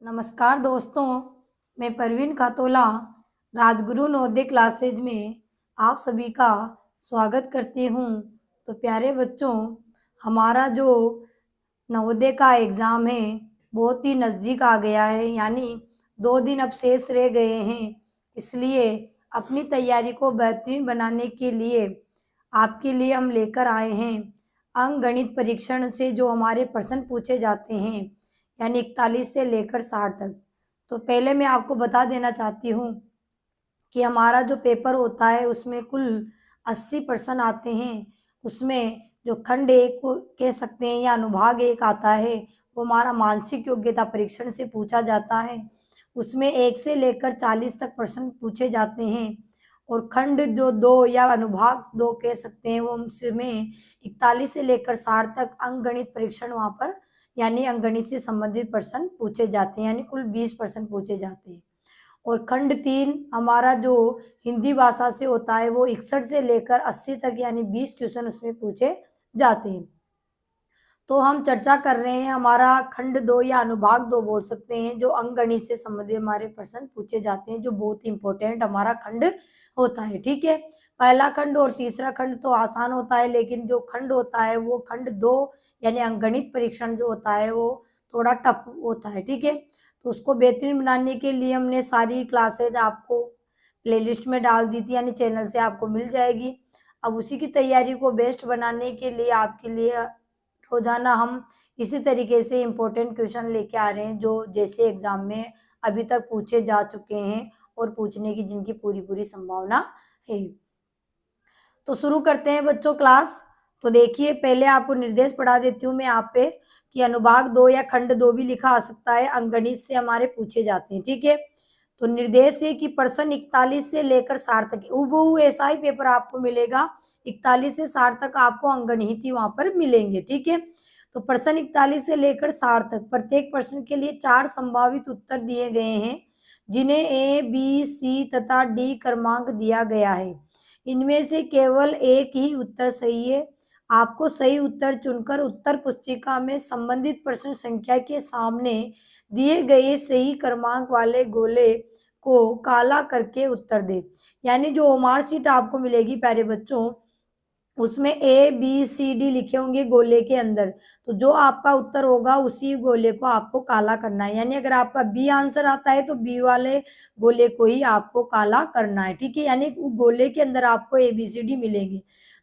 नमस्कार दोस्तों, मैं परवीन खातोला राजगुरु नवोदय क्लासेज में आप सभी का स्वागत करती हूँ। तो प्यारे बच्चों, हमारा जो नवोदय का एग्ज़ाम है बहुत ही नज़दीक आ गया है, यानी 2 दिन अब शेष रह गए हैं। इसलिए अपनी तैयारी को बेहतरीन बनाने के लिए आपके लिए हम लेकर आए हैं अंकगणित परीक्षण से जो हमारे प्रश्न पूछे जाते हैं, यानी 41 से लेकर 60 तक। तो पहले मैं आपको बता देना चाहती हूँ कि हमारा जो पेपर होता है उसमें कुल 80 प्रश्न आते हैं। उसमें जो खंड एक को कह सकते हैं या अनुभाग एक आता है, वो हमारा मानसिक योग्यता परीक्षण से पूछा जाता है। उसमें 1 से लेकर 40 तक प्रश्न पूछे जाते हैं। और खंड जो 2 या अनुभाग 2 कह सकते हैं, वो उसमें 41 से लेकर 60 तक अंकगणित परीक्षण वहाँ पर यानी अंकगणित से संबंधित प्रश्न पूछे जाते हैं, यानी कुल 20 प्रश्न पूछे जाते हैं। और खंड 3 हमारा जो हिंदी भाषा से होता है वो 61 से लेकर 80 तक यानी 20 क्वेश्चन उसमें पूछे जाते हैं। तो हम चर्चा कर रहे हैं हमारा खंड 2 या अनुभाग 2 बोल सकते हैं, जो अंकगणित से संबंधित हमारे प्रश्न पूछे जाते हैं, जो बहुत इंपॉर्टेंट हमारा खंड होता है। ठीक है, पहला खंड और तीसरा खंड तो आसान होता है, लेकिन जो खंड होता है वो खंड 2 यानी अंकगणित परीक्षण जो होता है वो थोड़ा टफ होता है। ठीक है, तो उसको बेहतरीन बनाने के लिए हमने सारी क्लासेज आपको प्लेलिस्ट में डाल दी थी, यानी चैनल से आपको मिल जाएगी। अब उसी की तैयारी को बेस्ट बनाने के लिए आपके लिए रोजाना हम इसी तरीके से इम्पोर्टेंट क्वेश्चन लेके आ रहे हैं, जो जैसे एग्जाम में अभी तक पूछे जा चुके हैं और पूछने की जिनकी पूरी संभावना है। तो शुरू करते हैं बच्चों क्लास। तो देखिए, पहले आपको निर्देश पढ़ा देती हूँ मैं आप पे कि अनुभाग 2 या खंड 2 भी लिखा आ सकता है, अंकगणित से हमारे पूछे जाते हैं। ठीक है, तो निर्देश है कि प्रश्न 41 से लेकर 60 तक हूबहू ऐसा ही पेपर आपको मिलेगा। 41 से 60 तक आपको अंकगणित ही वहां पर मिलेंगे। ठीक है, तो प्रश्न 41 से लेकर 60 तक प्रत्येक प्रश्न के लिए 4 संभावित उत्तर दिए गए हैं, जिन्हें ए, बी, सी तथा डी क्रमांक दिया गया है। इनमें से केवल एक ही उत्तर सही है। आपको सही उत्तर चुनकर उत्तर पुस्तिका में संबंधित प्रश्न संख्या के सामने दिए गए सही क्रमांक वाले गोले को काला करके उत्तर दे। यानी जो मार्कशीट आपको मिलेगी प्यारे बच्चों, उसमें ए, बी, सी, डी लिखे होंगे गोले के अंदर, तो जो आपका उत्तर होगा उसी गोले को आपको काला करना है। यानी अगर आपका बी आंसर आता है तो बी वाले गोले को ही आपको काला करना है। ठीक है, यानी गोले के अंदर आपको ए, बी, सी, डी मिलेंगे।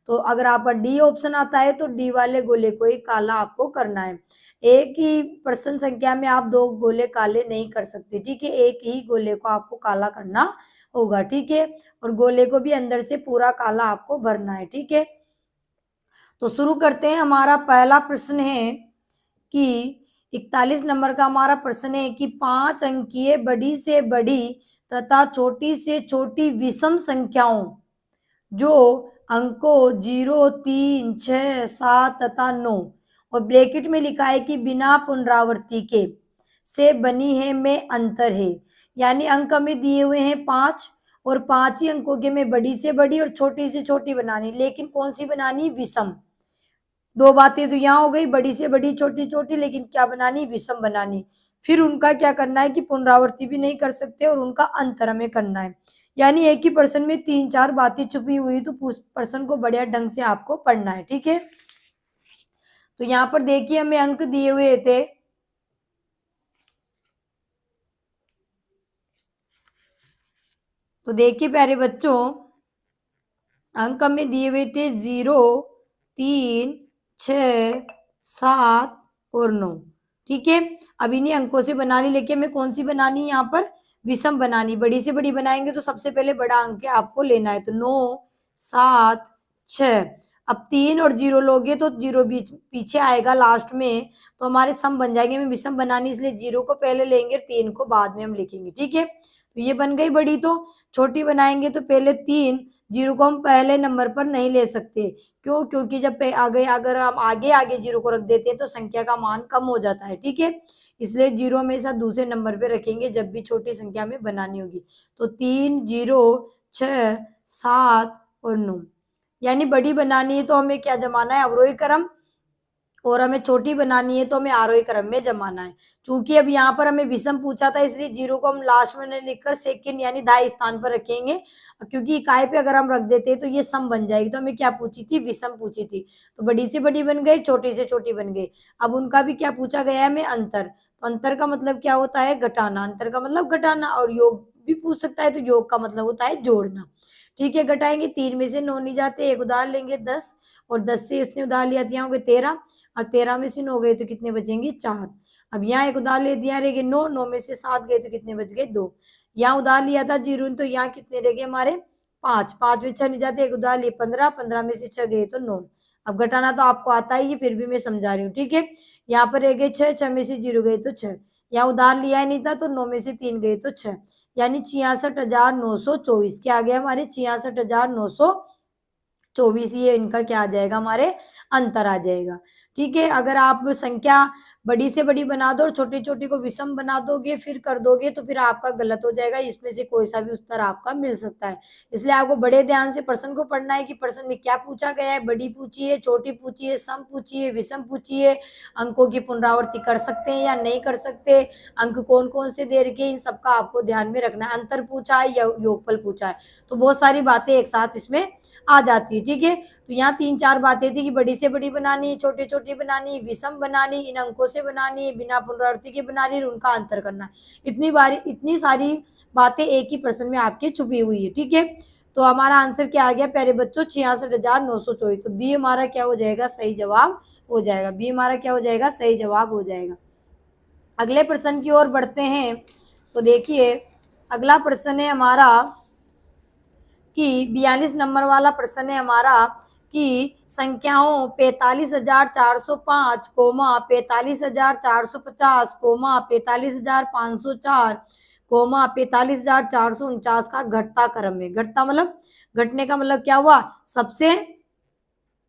तो अगर आपका डी ऑप्शन आता है तो डी वाले गोले को ही काला आपको करना है। एक ही प्रश्न संख्या में आप 2 गोले काले नहीं कर सकते। ठीक है, एक ही गोले को आपको काला करना होगा। ठीक है, और गोले को भी अंदर से पूरा काला आपको भरना है। ठीक है, तो शुरू करते हैं। हमारा पहला प्रश्न है कि 41 नंबर का हमारा प्रश्न है कि 5 अंकीय बड़ी से बड़ी तथा छोटी से छोटी विषम संख्याओं जो अंकों 0, 3, 6, 7 तथा 9 और ब्रैकेट में लिखा है कि बिना पुनरावृत्ति के से बनी है में अंतर है। यानी अंक हमें दिए हुए हैं 5 और 5 ही अंकों के में बड़ी से बड़ी और छोटी से छोटी बनानी, लेकिन कौन सी बनानी? विषम। 2 बातें तो यहाँ हो गई, बड़ी से बड़ी छोटी छोटी, लेकिन क्या बनानी? विषम बनानी। फिर उनका क्या करना है कि पुनरावृत्ति भी नहीं कर सकते और उनका अंतर हमें करना है। यानी एक ही प्रश्न में 3-4 बातें छुपी हुई, तो प्रश्न को बढ़िया ढंग से आपको पढ़ना है। ठीक है, तो यहाँ पर देखिए हमें अंक दिए हुए थे। तो देखिए प्यारे बच्चों, अंक हमें दिए हुए थे 0, 3, 6, 7 और 9। ठीक है, अब इन्हीं अंकों से बना ली, लेकिन हमें कौन सी बनानी है? यहाँ पर विषम बनानी। बड़ी से बड़ी बनाएंगे तो सबसे पहले बड़ा अंक आपको लेना है। तो 9, 7, 6। अब 3 और 0 लोगे तो 0 बीच पीछे आएगा लास्ट में, तो हमारे सम बन जाएंगे। हमें विषम बनानी, इसलिए 0 को पहले लेंगे, 3 को बाद में हम लिखेंगे। ठीक है, तो ये बन गई बड़ी। तो छोटी बनाएंगे तो पहले 3, 0 को हम पहले नंबर पर नहीं ले सकते। क्यों? क्योंकि जब आगे अगर हम आगे आगे 0 को रख देते हैं तो संख्या का मान कम हो जाता है। ठीक है, इसलिए 0 हमेशा दूसरे नंबर पे रखेंगे जब भी छोटी संख्या में बनानी होगी। तो 3, 0, 6, 7 और 9। यानी बड़ी बनानी है तो हमें क्या जमाना है? अवरोही क्रम। और हमें छोटी बनानी है तो हमें आरोही क्रम में जमाना है। चूंकि अब यहाँ पर हमें विषम पूछा था इसलिए जीरो को हम लास्ट में नहीं लिखकर सेकंड यानी दाएं स्थान पर रखेंगे, क्योंकि इकाई पे अगर हम रख देते हैं तो ये सम बन जाएगी। तो हमें क्या पूछी थी, विषम पूछी थी। तो बड़ी से बड़ी बन गई, छोटी से छोटी बन गई। अब उनका भी क्या पूछा गया है हमें, अंतर। तो अंतर का मतलब क्या होता है, घटाना। अंतर का मतलब घटाना। और योग भी पूछ सकता है, तो योग का मतलब होता है जोड़ना। ठीक है, घटाएंगे, 3 में से 9 नहीं जाते, एक उधार लेंगे 10, और 10 से इसने उधार लिया, यहाँ हो गए 13, और 13 में से 9 गए तो कितने बचेंगे, 4। अब यहाँ एक उधार ले दिया, रह गए 9, 9 में से 7 गए तो कितने बच गए, 2। यहाँ उधार लिया था 0, तो यहाँ कितने रह गए हमारे, 5, 5 में 6 नहीं जाते, एक उधार लिए 15, 15 में से 6 गए तो 9। अब घटाना तो आपको आता ही है, फिर भी मैं समझा रही हूँ। ठीक है, यहाँ पर रह गए 6, 6 में से 0 गए तो 6। यहाँ उधार लिया ही नहीं था, तो 9 में से 3 गए तो 6, यानी 66,924। क्या आ गया हमारे, 66,924। ये इनका क्या आ जाएगा, हमारे अंतर आ जाएगा। ठीक है, अगर आप संख्या बड़ी से बड़ी बना दो और छोटी छोटी को विषम बना दोगे फिर कर दोगे तो फिर आपका गलत हो जाएगा। इसमें से कोई सा भी उत्तर आपका मिल सकता है। इसलिए आपको बड़े ध्यान से प्रश्न को पढ़ना है कि प्रश्न में क्या पूछा गया है। बड़ी पूछी है, छोटी पूछी है, सम पूछी है, विषम पूछी है, अंकों की पुनरावृत्ति कर सकते हैं या नहीं कर सकते, अंक कौन कौन से दे रखे, इन सबका आपको ध्यान में रखना है। अंतर पूछा है या योगफल पूछा है, तो बहुत सारी बातें एक साथ इसमें आ जाती है। ठीक है, तो यहाँ 3-4 बातें थी कि बड़ी से बड़ी बनानी, छोटी छोटी बनानी, विषम बनानी, इन अंकों से बनानी, बिना पुनरावृत्ति के बनानी, उनका अंतर करना। इतनी सारी बातें एक ही प्रश्न में आपके छुपी हुई है। ठीक है, तो हमारा आंसर क्या आ गया प्यारे बच्चों, 66,924। तो बी हमारा क्या हो जाएगा, सही जवाब हो जाएगा। बी हमारा क्या हो जाएगा, सही जवाब हो जाएगा। अगले प्रश्न की ओर बढ़ते हैं। तो देखिए अगला प्रश्न है हमारा कि 42 नंबर वाला प्रश्न है हमारा कि संख्याओं 45,405, 45,450, 45,504, 45,449 का घटता क्रम है। घटता मतलब घटने का मतलब क्या हुआ, सबसे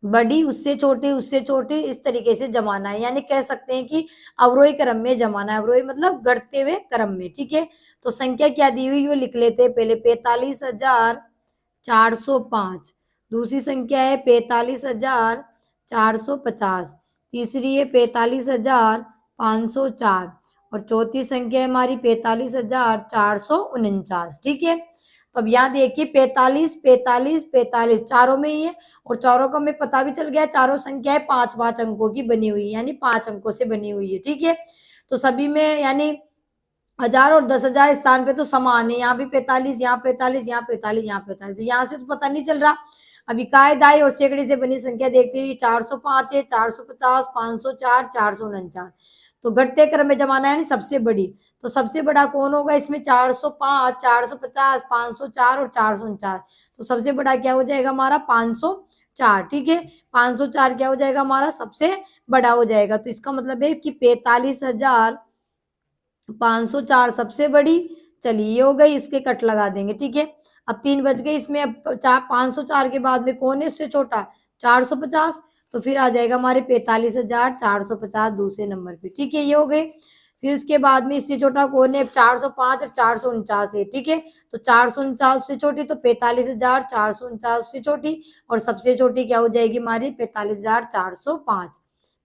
बड़ी उससे छोटी, उससे छोटी, इस तरीके से जमाना है। यानी कह सकते हैं कि अवरोही क्रम में जमाना है। अवरोही मतलब घटते हुए क्रम में। ठीक है, तो संख्या क्या दी हुई वो लिख लेते हैं पहले, 45,405। दूसरी संख्या है 45,450। तीसरी है 45,504। और चौथी संख्या है हमारी 45,449। ठीक है, तो अब यहाँ देखिए 45, 45, 45 चारों में ही है, और चारों का हमें पता भी चल गया, चारों संख्याएं 5-5 अंकों की बनी हुई है, यानी 5 अंकों से बनी हुई है। ठीक है, तो सभी में यानी 1000 और 10,000 स्थान पे तो समान है। यहाँ भी 45, यहाँ 45, यहाँ 45, यहाँ 45, तो यहाँ से तो पता नहीं चल रहा। अब इकाई, दाई और सैकड़े से बनी संख्या देखते हैं, 405 है, 450, 504, 449। तो घटते क्रम में जमाना है, यानी सबसे बड़ी। तो सबसे बड़ा कौन होगा इसमें, 405, 450, 504 और 449। तो सबसे बड़ा क्या हो जाएगा हमारा, 504। ठीक है, 504 क्या हो जाएगा हमारा, सबसे बड़ा हो जाएगा। तो इसका मतलब है कि 45,504 सबसे बड़ी। चलिए ये हो गई, इसके कट लगा देंगे। ठीक है, अब 3 बच गए इसमें। अब 504 के बाद में कौन है इससे छोटा, 450। तो फिर आ जाएगा हमारे 45,450 दूसरे नंबर पे। ठीक है, ये हो गए। फिर उसके बाद में इससे छोटा कौन है, 405 और 449 है। ठीक है, तो 449 से छोटी, तो 45,449 से छोटी, और सबसे छोटी क्या हो जाएगी हमारी, 45,405।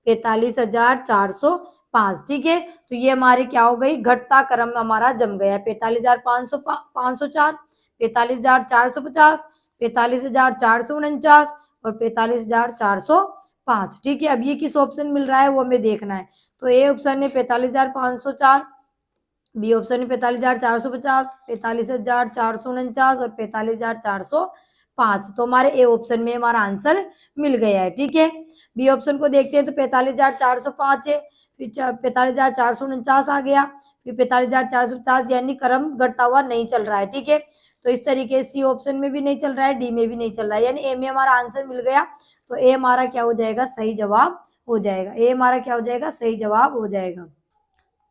45,405। ठीक है, तो ये हमारे क्या हो गई, घटता क्रम हमारा जम गया। 45,504, 45,450, 45,449 और 45,405। ठीक है, अब ये किस ऑप्शन मिल रहा है वो हमें देखना है। तो ए ऑप्शन है 45,504, बी ऑप्शन है 45,450, 45,449 और 45,405। तो हमारे ए ऑप्शन में हमारा आंसर मिल गया है। ठीक है, बी ऑप्शन को देखते हैं तो 45,405 है, फिर 45,449 आ गया, फिर 45,450, यानी क्रम घटता हुआ नहीं चल रहा है। ठीक है, तो इस तरीके से सी ऑप्शन में भी नहीं चल रहा है, डी में भी नहीं चल रहा है, यानी ए में हमारा आंसर मिल गया। तो ए हमारा क्या हो जाएगा, सही जवाब हो जाएगा। ए हमारा क्या हो जाएगा, सही जवाब हो जाएगा।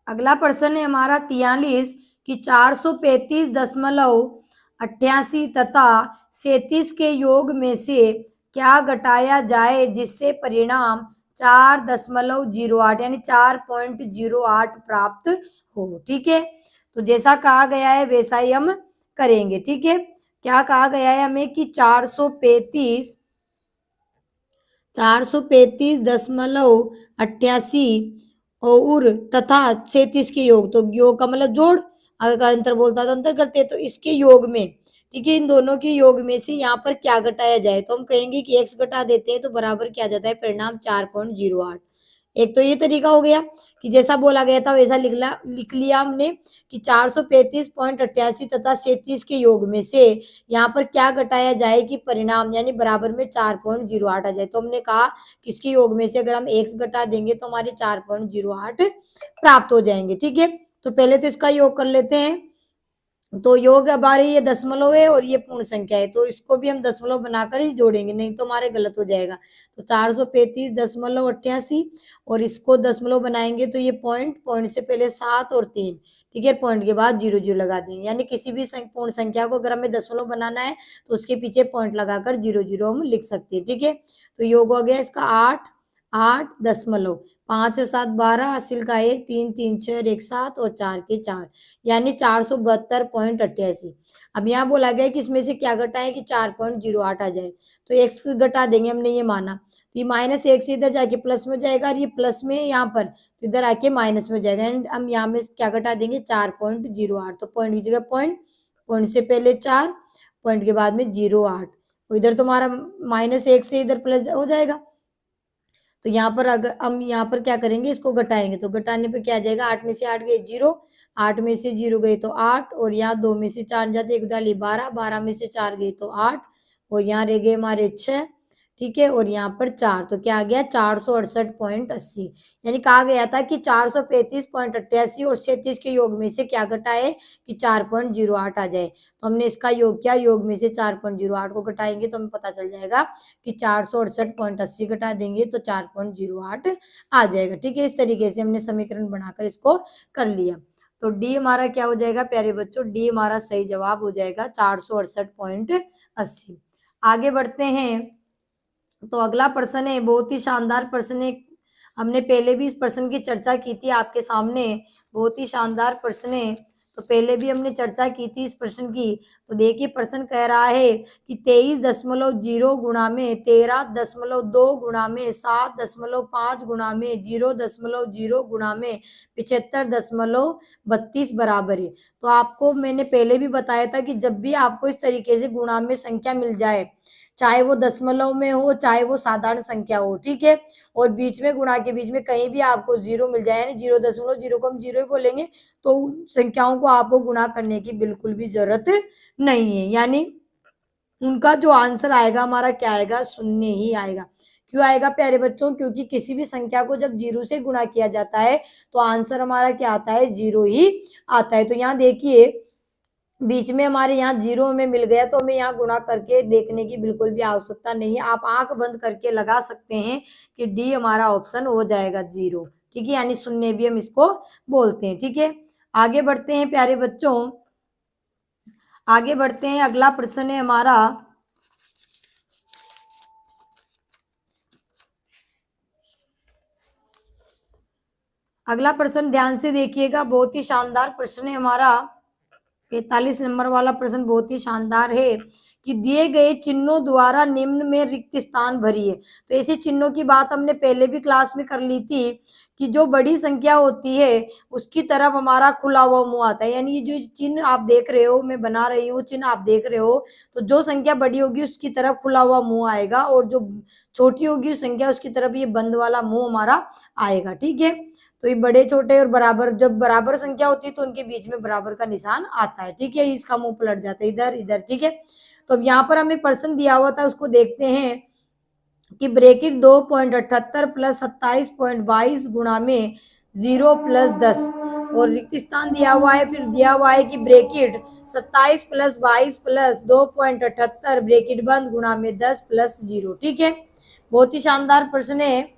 अगला प्रश्न है हमारा 43 कि 435.88 तथा 37 के योग में से क्या घटाया जाए जिससे परिणाम 4.08 यानी 4.08 प्राप्त हो। ठीक है, तो जैसा कहा गया है वैसा ही हम करेंगे। ठीक है, क्या कहा गया है हमें कि 435 435.88 और तथा 37 के योग, तो योग का मतलब जोड़, अगर अंतर बोलता तो अंतर करते हैं, तो इसके योग में, ठीक है, इन दोनों के योग में से यहाँ पर क्या घटाया जाए, तो हम कहेंगे कि x घटा देते हैं तो बराबर क्या आ जाता है, परिणाम 4.08। एक तो ये तरीका हो गया कि जैसा बोला गया था वैसा लिख लिया हमने कि 435.88 तथा 37 के योग में से यहाँ पर क्या घटाया जाए कि परिणाम यानी बराबर में 4.08 आ जाए, तो हमने कहा किसके योग में से अगर हम x घटा देंगे तो हमारे 4.08 प्राप्त हो जाएंगे। ठीक है, तो पहले तो इसका योग कर लेते हैं। तो योग हमारे ये दशमलव है और ये पूर्ण संख्या है, तो इसको भी हम दशमलव बनाकर ही जोड़ेंगे, नहीं तो हमारे गलत हो जाएगा। तो 435.88 और इसको दशमलव बनाएंगे तो ये पॉइंट, पॉइंट से पहले 7 और 3, ठीक है, पॉइंट के बाद 0 लगा देंगे, यानी किसी भी पूर्ण संख्या को अगर हमें दशमलव बनाना है तो उसके पीछे पॉइंट लगाकर 0 हम लिख सकते हैं। ठीक है, तो योग हो गया इसका 8, 8 5 और 7 12, हासिल का 1, 3 3 6 1 7 और 4 के 4, यानी 472.88। अब यहाँ बोला गया कि इसमें से क्या घटाएं कि 4.08 आ जाए, तो x घटा देंगे, हमने ये माना, तो ये -1 से इधर जाके प्लस में जाएगा और ये प्लस में यहाँ पर तो इधर आके माइनस में जाएगा, एंड हम यहाँ में क्या घटा देंगे 4.08, तो पॉइंट की जगह पॉइंट, पॉइंट से पहले 4, पॉइंट के बाद में 0.8, तो इधर तो हमारा -1 से इधर प्लस हो जाएगा। तो यहाँ पर अगर हम यहाँ पर क्या करेंगे, इसको घटाएंगे, तो घटाने पे क्या आ जाएगा, 8 में से 8 गए 0, 8 में से 0 गए तो 8, और यहाँ 2 में से 4 जाते, 1 डाली 12, 12 में से 4 गए तो 8, और यहाँ रह गए हमारे 6, ठीक है, और यहाँ पर 4, तो क्या आ गया 468.80, यानी कहा गया था कि 435.88 और 37 के योग में से क्या घटाए कि 4.08 आ जाए, तो हमने इसका योग किया, योग में से 4.08 को घटाएंगे तो हमें पता चल जाएगा कि 468.80 घटा देंगे तो 4.08 आ जाएगा। ठीक है, इस तरीके से हमने समीकरण बनाकर इसको कर लिया, तो डी हमारा क्या हो जाएगा प्यारे बच्चों, डी हमारा सही जवाब हो जाएगा 468.80। आगे बढ़ते हैं, तो अगला प्रश्न है, बहुत ही शानदार प्रश्न है, हमने पहले भी इस प्रश्न की चर्चा की थी आपके सामने, बहुत ही शानदार प्रश्न है, तो पहले भी हमने चर्चा की थी इस प्रश्न की। तो देखिए प्रश्न कह रहा है कि 23.0 गुणा में 13.2 गुणा में 7.5 गुणा में 0.0 गुणा में 75.32 बराबर है। तो आपको मैंने पहले भी बताया था कि जब भी आपको इस तरीके से गुणा में संख्या मिल जाए, चाहे वो दशमलव में हो चाहे वो साधारण संख्या हो, ठीक है, और बीच में गुणा के बीच में कहीं भी आपको 0 मिल जाए, यानी 0.0 को हम 0 ही बोलेंगे, तो उन संख्याओं को आपको गुणा करने की बिल्कुल भी जरूरत नहीं है, यानी उनका जो आंसर आएगा हमारा क्या आएगा, शून्य ही आएगा। क्यों आएगा प्यारे बच्चों, क्योंकि किसी भी संख्या को जब 0 से गुणा किया जाता है तो आंसर हमारा क्या आता है, 0 ही आता है। तो यहाँ देखिए बीच में हमारे यहाँ 0 में मिल गया, तो हमें यहाँ गुणा करके देखने की बिल्कुल भी आवश्यकता नहीं है, आप आंख बंद करके लगा सकते हैं कि डी हमारा ऑप्शन हो जाएगा 0, ठीक है, यानी शून्य भी हम इसको बोलते हैं। ठीक है, आगे बढ़ते हैं प्यारे बच्चों, आगे बढ़ते हैं, अगला प्रश्न है हमारा, अगला प्रश्न ध्यान से देखिएगा, बहुत ही शानदार प्रश्न है हमारा, 45 नंबर वाला प्रश्न बहुत ही शानदार है कि दिए गए चिन्हों द्वारा निम्न में रिक्त स्थान भरिए। तो ऐसे चिन्हों की बात हमने पहले भी क्लास में कर ली थी कि जो बड़ी संख्या होती है उसकी तरफ हमारा खुला हुआ मुंह आता है, यानी ये जो चिन्ह आप देख रहे हो, मैं बना रही हूँ चिन्ह आप देख रहे हो, तो जो संख्या बड़ी होगी उसकी तरफ खुला हुआ मुंह आएगा, और जो छोटी होगी उस संख्या उसकी तरफ ये बंद वाला मुंह हमारा आएगा। ठीक है, तो ये बड़े छोटे और बराबर, जब बराबर संख्या होती है तो उनके बीच में बराबर का निशान आता है। ठीक है, इसका मुंह पलट जाता है इधर इधर। ठीक है, तो अब यहाँ पर हमें प्रश्न दिया हुआ था, उसको देखते हैं कि ब्रैकेट 2.78 प्लस 27.22 गुणा में 0 प्लस 10 और रिक्त स्थान दिया हुआ है, फिर दिया हुआ है कि ब्रैकेट 27 प्लस 22 प्लस 2.78 ब्रैकेट बंद गुणा में 10 प्लस 0। ठीक है, बहुत ही शानदार प्रश्न है।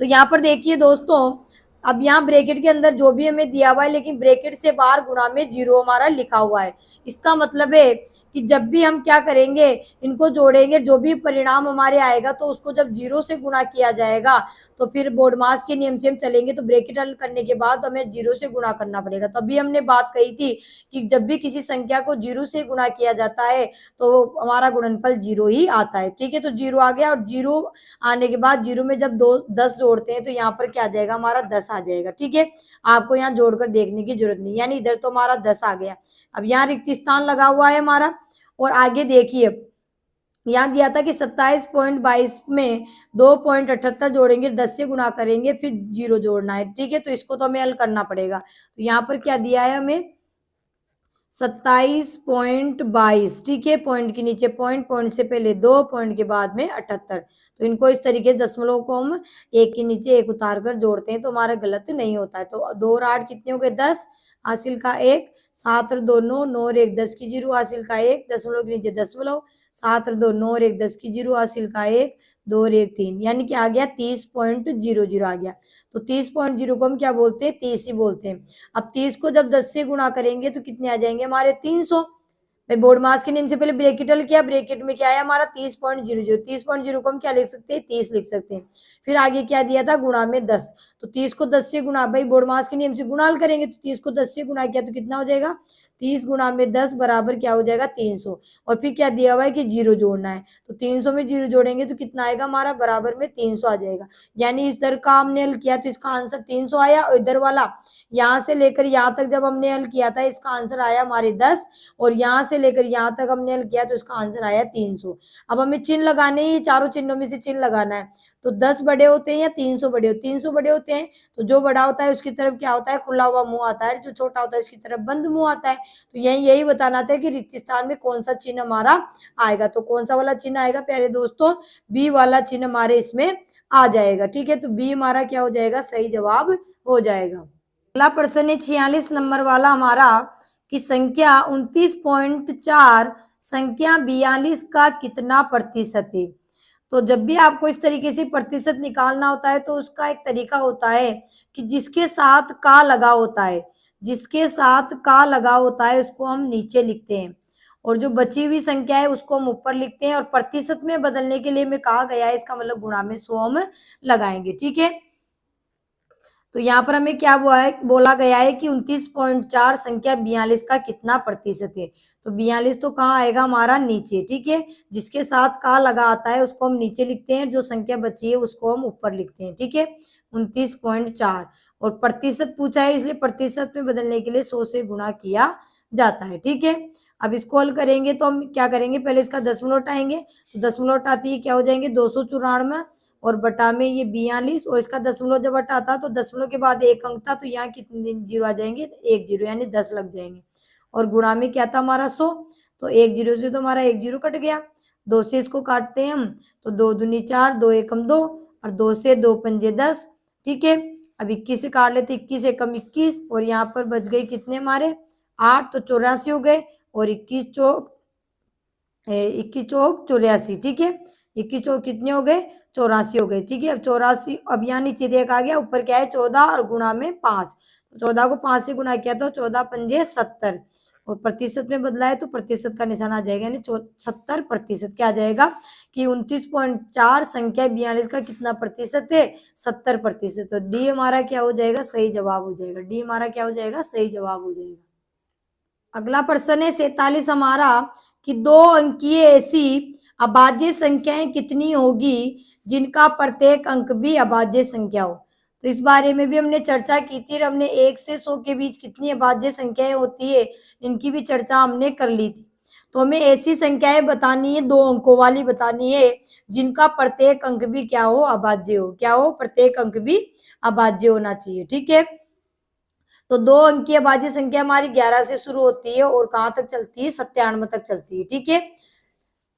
तो यहाँ पर देखिए दोस्तों, अब यहाँ ब्रैकेट के अंदर जो भी हमें दिया हुआ है, लेकिन ब्रैकेट से बाहर गुणा में 0 हमारा लिखा हुआ है। इसका मतलब है कि जब भी हम क्या करेंगे, इनको जोड़ेंगे, जो भी परिणाम हमारे आएगा तो उसको जब 0 से गुणा किया जाएगा तो फिर बोडमास के नियम से हम चलेंगे तो ब्रैकेट हल करने के बाद हमें 0 से गुणा करना पड़ेगा। तभी हमने बात कही थी कि जब भी किसी संख्या को 0 से गुणा किया जाता है तो हमारा गुणनफल 0 ही आता है। ठीक है, तो 0 आ गया, और 0 आने के बाद 0 में जब 10 जोड़ते हैं तो यहाँ पर क्या आ जाएगा, हमारा 10 आ जाएगा। ठीक है, आपको यहाँ जोड़कर देखने की जरूरत नहीं, यानी इधर तो हमारा 10 आ गया। अब यहाँ रिक्त स्थान लगा हुआ है हमारा, और आगे देखिए यहाँ दिया था कि 27.22 में 2.78 जोड़ेंगे, 10 से गुणा करेंगे, फिर 0 जोड़ना है। ठीक है, तो इसको तो हमें हल करना पड़ेगा। तो यहाँ पर क्या दिया है हमें, 27.22। ठीक है, पॉइंट के नीचे पॉइंट, पॉइंट से पहले 2, पॉइंट के बाद में 78। तो इनको इस तरीके दशमलव को हम एक के नीचे एक उतार कर जोड़ते हैं तो हमारा गलत नहीं होता है। तो 2 और 8 कितने हो गए, 10, हासिल का 1, 7 और 2 9, 9 और 1 10 की 0, हासिल का 1, दशमलव के नीचे दशमलव, 7 और 2 9 और 1 10 की 0, हासिल का 1, 2 और 1 3, यानी कि आ गया 30.00 आ गया। तो 30.0 को हम क्या बोलते हैं, 30 ही बोलते हैं। अब 30 को जब 10 से गुणा करेंगे तो कितने आ जाएंगे हमारे, 300। भाई बोर्ड मास के नियम से पहले ब्रैकेट हल किया, ब्रैकेट में क्या है हमारा 30.00, 30.0 को हम क्या लिख सकते हैं, 30 लिख सकते हैं। फिर आगे क्या दिया था, गुणा में 10, तो 30 को 10 से गुणा, भाई बोर्ड मास के नियम से गुणा करेंगे तो 30 को 10 से गुणा किया तो कितना हो जाएगा, 30 गुणा में 10 बराबर क्या हो जाएगा, 300। और फिर क्या दिया हुआ है कि 0 जोड़ना है, तो 300 में 0 जोड़ेंगे तो कितना आएगा हमारा, बराबर में 300 आ जाएगा। यानी इस दर का हमने हल किया तो इसका आंसर 300 आया, और इधर वाला यहाँ से लेकर यहाँ तक जब हमने हल किया था इसका आंसर आया हमारे 10, और यहाँ से लेकर यहाँ तक हमने हल किया तो इसका आंसर आया 300। अब हमें चिन्ह लगाने ही, चारों चिन्हों में से चिन्ह लगाना है। तो 10 बड़े होते हैं या 300 बड़े होते हैं, 300 बड़े होते हैं, तो जो बड़ा होता है उसकी तरफ क्या होता है, खुला हुआ मुंह आता है, जो छोटा होता है उसकी तरफ बंद मुंह आता है। तो यही बताना था कि रिक्त स्थान में कौन सा चिन्ह हमारा आएगा। तो कौन सा वाला चिन्ह आएगा प्यारे दोस्तों, बी वाला चिन्ह हमारे इसमें आ जाएगा। ठीक है, तो बी हमारा क्या हो जाएगा, सही जवाब हो जाएगा। अगला प्रश्न है 46 नंबर वाला हमारा, कि संख्या 29.4 संख्या 42 का कितना प्रतिशत है। तो जब भी आपको इस तरीके से प्रतिशत निकालना होता है तो उसका एक तरीका होता है कि जिसके साथ का लगा होता है, जिसके साथ का लगा होता है उसको हम नीचे लिखते हैं, और जो बची हुई संख्या है उसको हम ऊपर लिखते हैं। और प्रतिशत में बदलने के लिए में कहा गया है, इसका मतलब गुणा में 100 हम लगाएंगे। ठीक है, तो यहाँ पर हमें क्या बोला गया है कि 29.4 संख्या 42 का कितना प्रतिशत है। तो 42 तो कहाँ आएगा हमारा, नीचे। ठीक है, जिसके साथ का लगा आता है उसको हम नीचे लिखते हैं, जो संख्या बची है उसको हम ऊपर लिखते हैं। ठीक है, 29.4, और प्रतिशत पूछा है इसलिए प्रतिशत में बदलने के लिए 100 से गुणा किया जाता है। ठीक है, अब इसको हल करेंगे तो हम क्या करेंगे, पहले इसका दशमलव हटाएंगे, तो दशमलव हटाते ही क्या हो जाएंगे, 294, और बटा में ये 42, और इसका दशमलव जब हटाता तो दशमलव के बाद एक अंक था तो यहाँ कितने जीरो आ जाएंगे, 1 जीरो, यानी 10 लग जाएंगे। और गुणा में क्या था हमारा 100, तो 1 जीरो से तो हमारा 1 जीरो कट गया, 2 से इसको काटते हैं हम, तो 2 दूनी 4, 2 एकम 2, और 2 से 2 पंजे 10। ठीक है, अब 21 से काट लेते, 21 एकम 21, और यहाँ पर बच गए कितने हमारे 8, तो 84 हो गए, और 21 चौक 84। ठीक है, 21 चौक कितने हो गए, 84 हो गए। ठीक है, अब 84, अब यहाँ नीचे एक आ गया, ऊपर क्या है 14, और गुणा में 5, 14 को 5 से गुणा किया तो 14 पंजे 70, और प्रतिशत में बदला है तो प्रतिशत का निशान आ जाएगा, यानी 70%। क्या आ जाएगा कि 29.4 संख्या 42 का कितना प्रतिशत है, 70%। तो डी हमारा क्या हो जाएगा, सही जवाब हो जाएगा। डी हमारा क्या हो जाएगा, सही जवाब हो जाएगा। अगला प्रश्न है 47 हमारा, कि 2 अंकीय ऐसी अभाज्य संख्याएं कितनी होगी जिनका प्रत्येक अंक भी अभाज्य संख्या हो। तो इस बारे में भी हमने चर्चा की थी, और हमने 1 से 100 के बीच कितनी अभाज्य संख्याएं होती है इनकी भी चर्चा हमने कर ली थी। तो हमें ऐसी संख्याएं बतानी है, 2 अंकों वाली बतानी है, जिनका प्रत्येक अंक भी क्या हो, अभाज्य हो। क्या हो, प्रत्येक अंक भी अभाज्य होना चाहिए। ठीक है, तो 2 अंकीय अभाज्य संख्या हमारी 11 से शुरू होती है और कहाँ तक चलती है, 97 तक चलती है। ठीक है,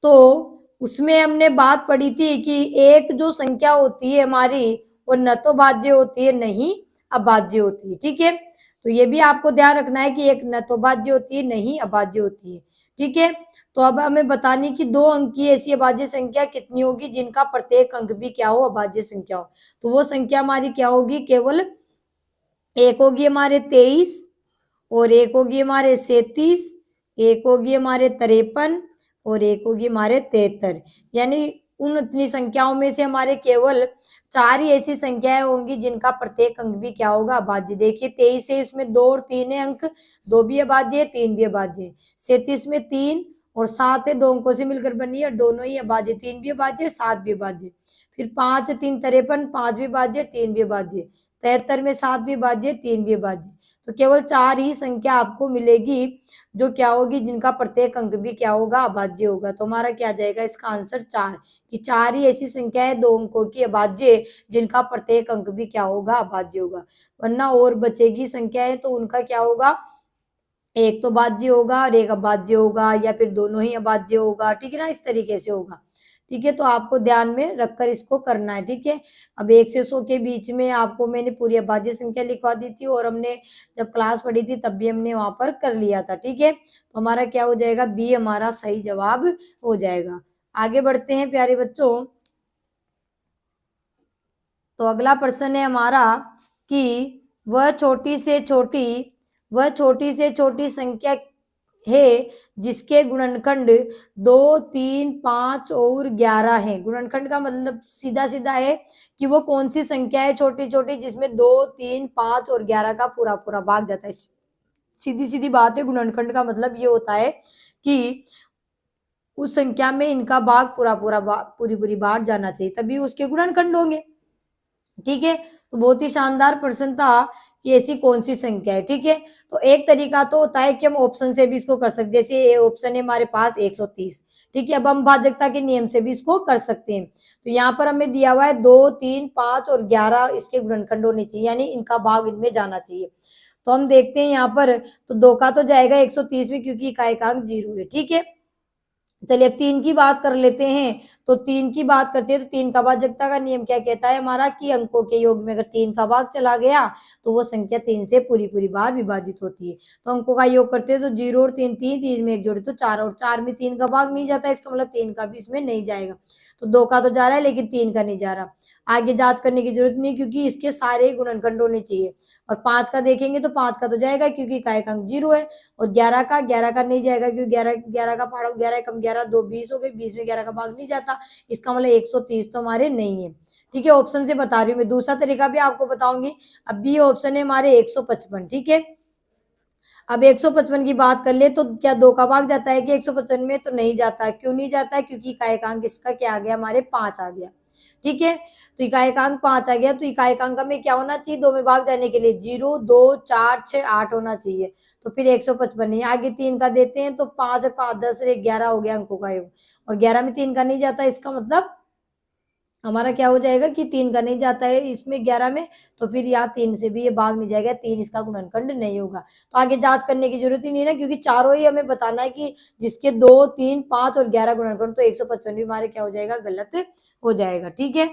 तो उसमें हमने बात पढ़ी थी कि एक जो संख्या होती है हमारी वो न तो भाज्य होती है, न ही अभाज्य होती है। ठीक है, तो ये भी आपको ध्यान रखना है कि एक न तो भाज्य होती है, न ही अभाज्य होती है। ठीक है, तो अब हमें बतानी कि 2 अंकीय ऐसी अभाज्य संख्या कितनी होगी जिनका प्रत्येक अंक भी क्या हो, अभाज्य संख्या हो। तो वो संख्या हमारी क्या होगी, केवल एक होगी हमारे 23 और एक होगी हमारे 37, एक होगी हमारे 53 और एक होगी हमारे 73। यानी उन इतनी संख्याओं में से हमारे केवल 4 ही ऐसी संख्याएं होंगी जिनका प्रत्येक अंक भी क्या होगा, अभाज्य। देखिए 23 है, इसमें 2 और 3 है अंक, 2 भी अभाज्य है, 3 भी अभाज्य है। 37 में 3 और 7 है, 2 अंकों से मिलकर बनी है और दोनों ही अभाज्य, 3 भी अभाज्य 7 भी अभाज्य। फिर 5 3 53, 5 भी अभाज्य 3 भी अभाज्य। 73 में 7 भी अभाज्य 3 भी अभाज्य। तो केवल 4 ही संख्या आपको मिलेगी जो क्या होगी, जिनका प्रत्येक अंक भी क्या होगा, अभाज्य होगा। तो हमारा क्या जाएगा इसका आंसर 4, कि 4 ही ऐसी संख्या है 2 अंकों की अभाज्य जिनका प्रत्येक अंक भी क्या होगा, अभाज्य होगा। वरना और बचेगी संख्याएं तो उनका क्या होगा, एक तो भाज्य होगा और एक अभाज्य होगा, या फिर दोनों ही अभाज्य होगा। ठीक है ना, इस तरीके से होगा। ठीक है, तो आपको ध्यान में रखकर इसको करना है। ठीक है, अब 1 से 100 के बीच में आपको मैंने पूरी अभाज्य संख्या लिखवा दी थी और हमने जब क्लास पढ़ी थी तब भी हमने वहां पर कर लिया था। ठीक है, तो हमारा क्या हो जाएगा, बी हमारा सही जवाब हो जाएगा। आगे बढ़ते हैं प्यारे बच्चों। तो अगला प्रश्न है हमारा कि वह छोटी से छोटी संख्या है जिसके गुणनखंड 2 3 5 और 11 है। गुणनखंड का मतलब सीधा सीधा है कि वो कौन सी संख्या है छोटी छोटी जिसमें 2 3 5 और 11 का पूरा पूरा भाग जाता है। सीधी सीधी बात है, गुणनखंड का मतलब ये होता है कि उस संख्या में इनका भाग पूरा पूरा पूरी पूरी बार जाना चाहिए, तभी उसके गुणनखंड होंगे। ठीक है, तो बहुत ही शानदार प्रश्न था कि ऐसी कौन सी संख्या है। ठीक है, तो एक तरीका तो होता है कि हम ऑप्शन से भी इसको कर सकते हैं। जैसे ये ऑप्शन है हमारे पास 130। ठीक है, अब हम भाजकता के नियम से भी इसको कर सकते हैं। तो यहाँ पर हमें दिया हुआ है 2 3 5 और 11 इसके गुणनखंड होने चाहिए, यानी इनका भाग इनमें जाना चाहिए। तो हम देखते हैं यहाँ पर, तो 2 का तो जाएगा 130 में क्योंकि इकाएकांक 0 है। ठीक है, चलिए अब 3 की बात कर लेते हैं। तो 3 की बात करते हैं तो 3 का भाजकता का नियम क्या कहता है हमारा, कि अंकों के योग में अगर 3 का भाग चला गया तो वो संख्या 3 से पूरी पूरी बार विभाजित होती है। तो अंकों का योग करते हैं तो 0 और 3 3, 3 में 1 जोड़े तो 4, और 4 में 3 का भाग नहीं जाता, इसका मतलब 3 का भी इसमें नहीं जाएगा। तो 2 का तो जा रहा है लेकिन 3 का नहीं जा रहा। आगे जांच करने की जरूरत नहीं क्योंकि इसके सारे गुणनखंड होने चाहिए। और 5 का देखेंगे तो 5 का तो जाएगा क्योंकि इकाएकांक 0 है। और 11 का नहीं जाएगा क्योंकि 11 का पहाड़ 11 कम 11 2 20 हो गए, 20 में 11 का भाग नहीं जाता, इसका मतलब 130 तो हमारे नहीं है। ठीक है, ऑप्शन से बता रही हूँ मैं। दूसरा तरीका भी आपको बताऊंगी। अब बी ऑप्शन है हमारे 155। ठीक है, अब 155 की बात कर ले तो क्या 2 का भाग जाता है कि 155 में, तो नहीं जाता। क्यों नहीं जाता है, क्योंकि इकाएकांक इसका क्या आ गया हमारे 5 आ गया। ठीक है, तो इकाएकांक 5 आ गया, तो इकाएकांक में क्या होना चाहिए 2 में भाग जाने के लिए, 0 2 4 6 8 होना चाहिए। तो फिर 155 नहीं। आगे 3 का देते हैं तो 5 और 5 10 और 11 हो गया अंकों का योग, और 11 में 3 का नहीं जाता, इसका मतलब हमारा क्या हो जाएगा कि 3 का नहीं जाता है इसमें 11 में, तो फिर यहाँ 3 से भी ये भाग नहीं जाएगा, 3 इसका गुणनखंड नहीं होगा। तो आगे जांच करने की जरूरत ही नहीं है, क्योंकि चारों ही हमें बताना है कि जिसके 2 3 5 और 11 गुणनखंड, तो 155 भी हमारे क्या हो जाएगा, गलत हो जाएगा। ठीक है,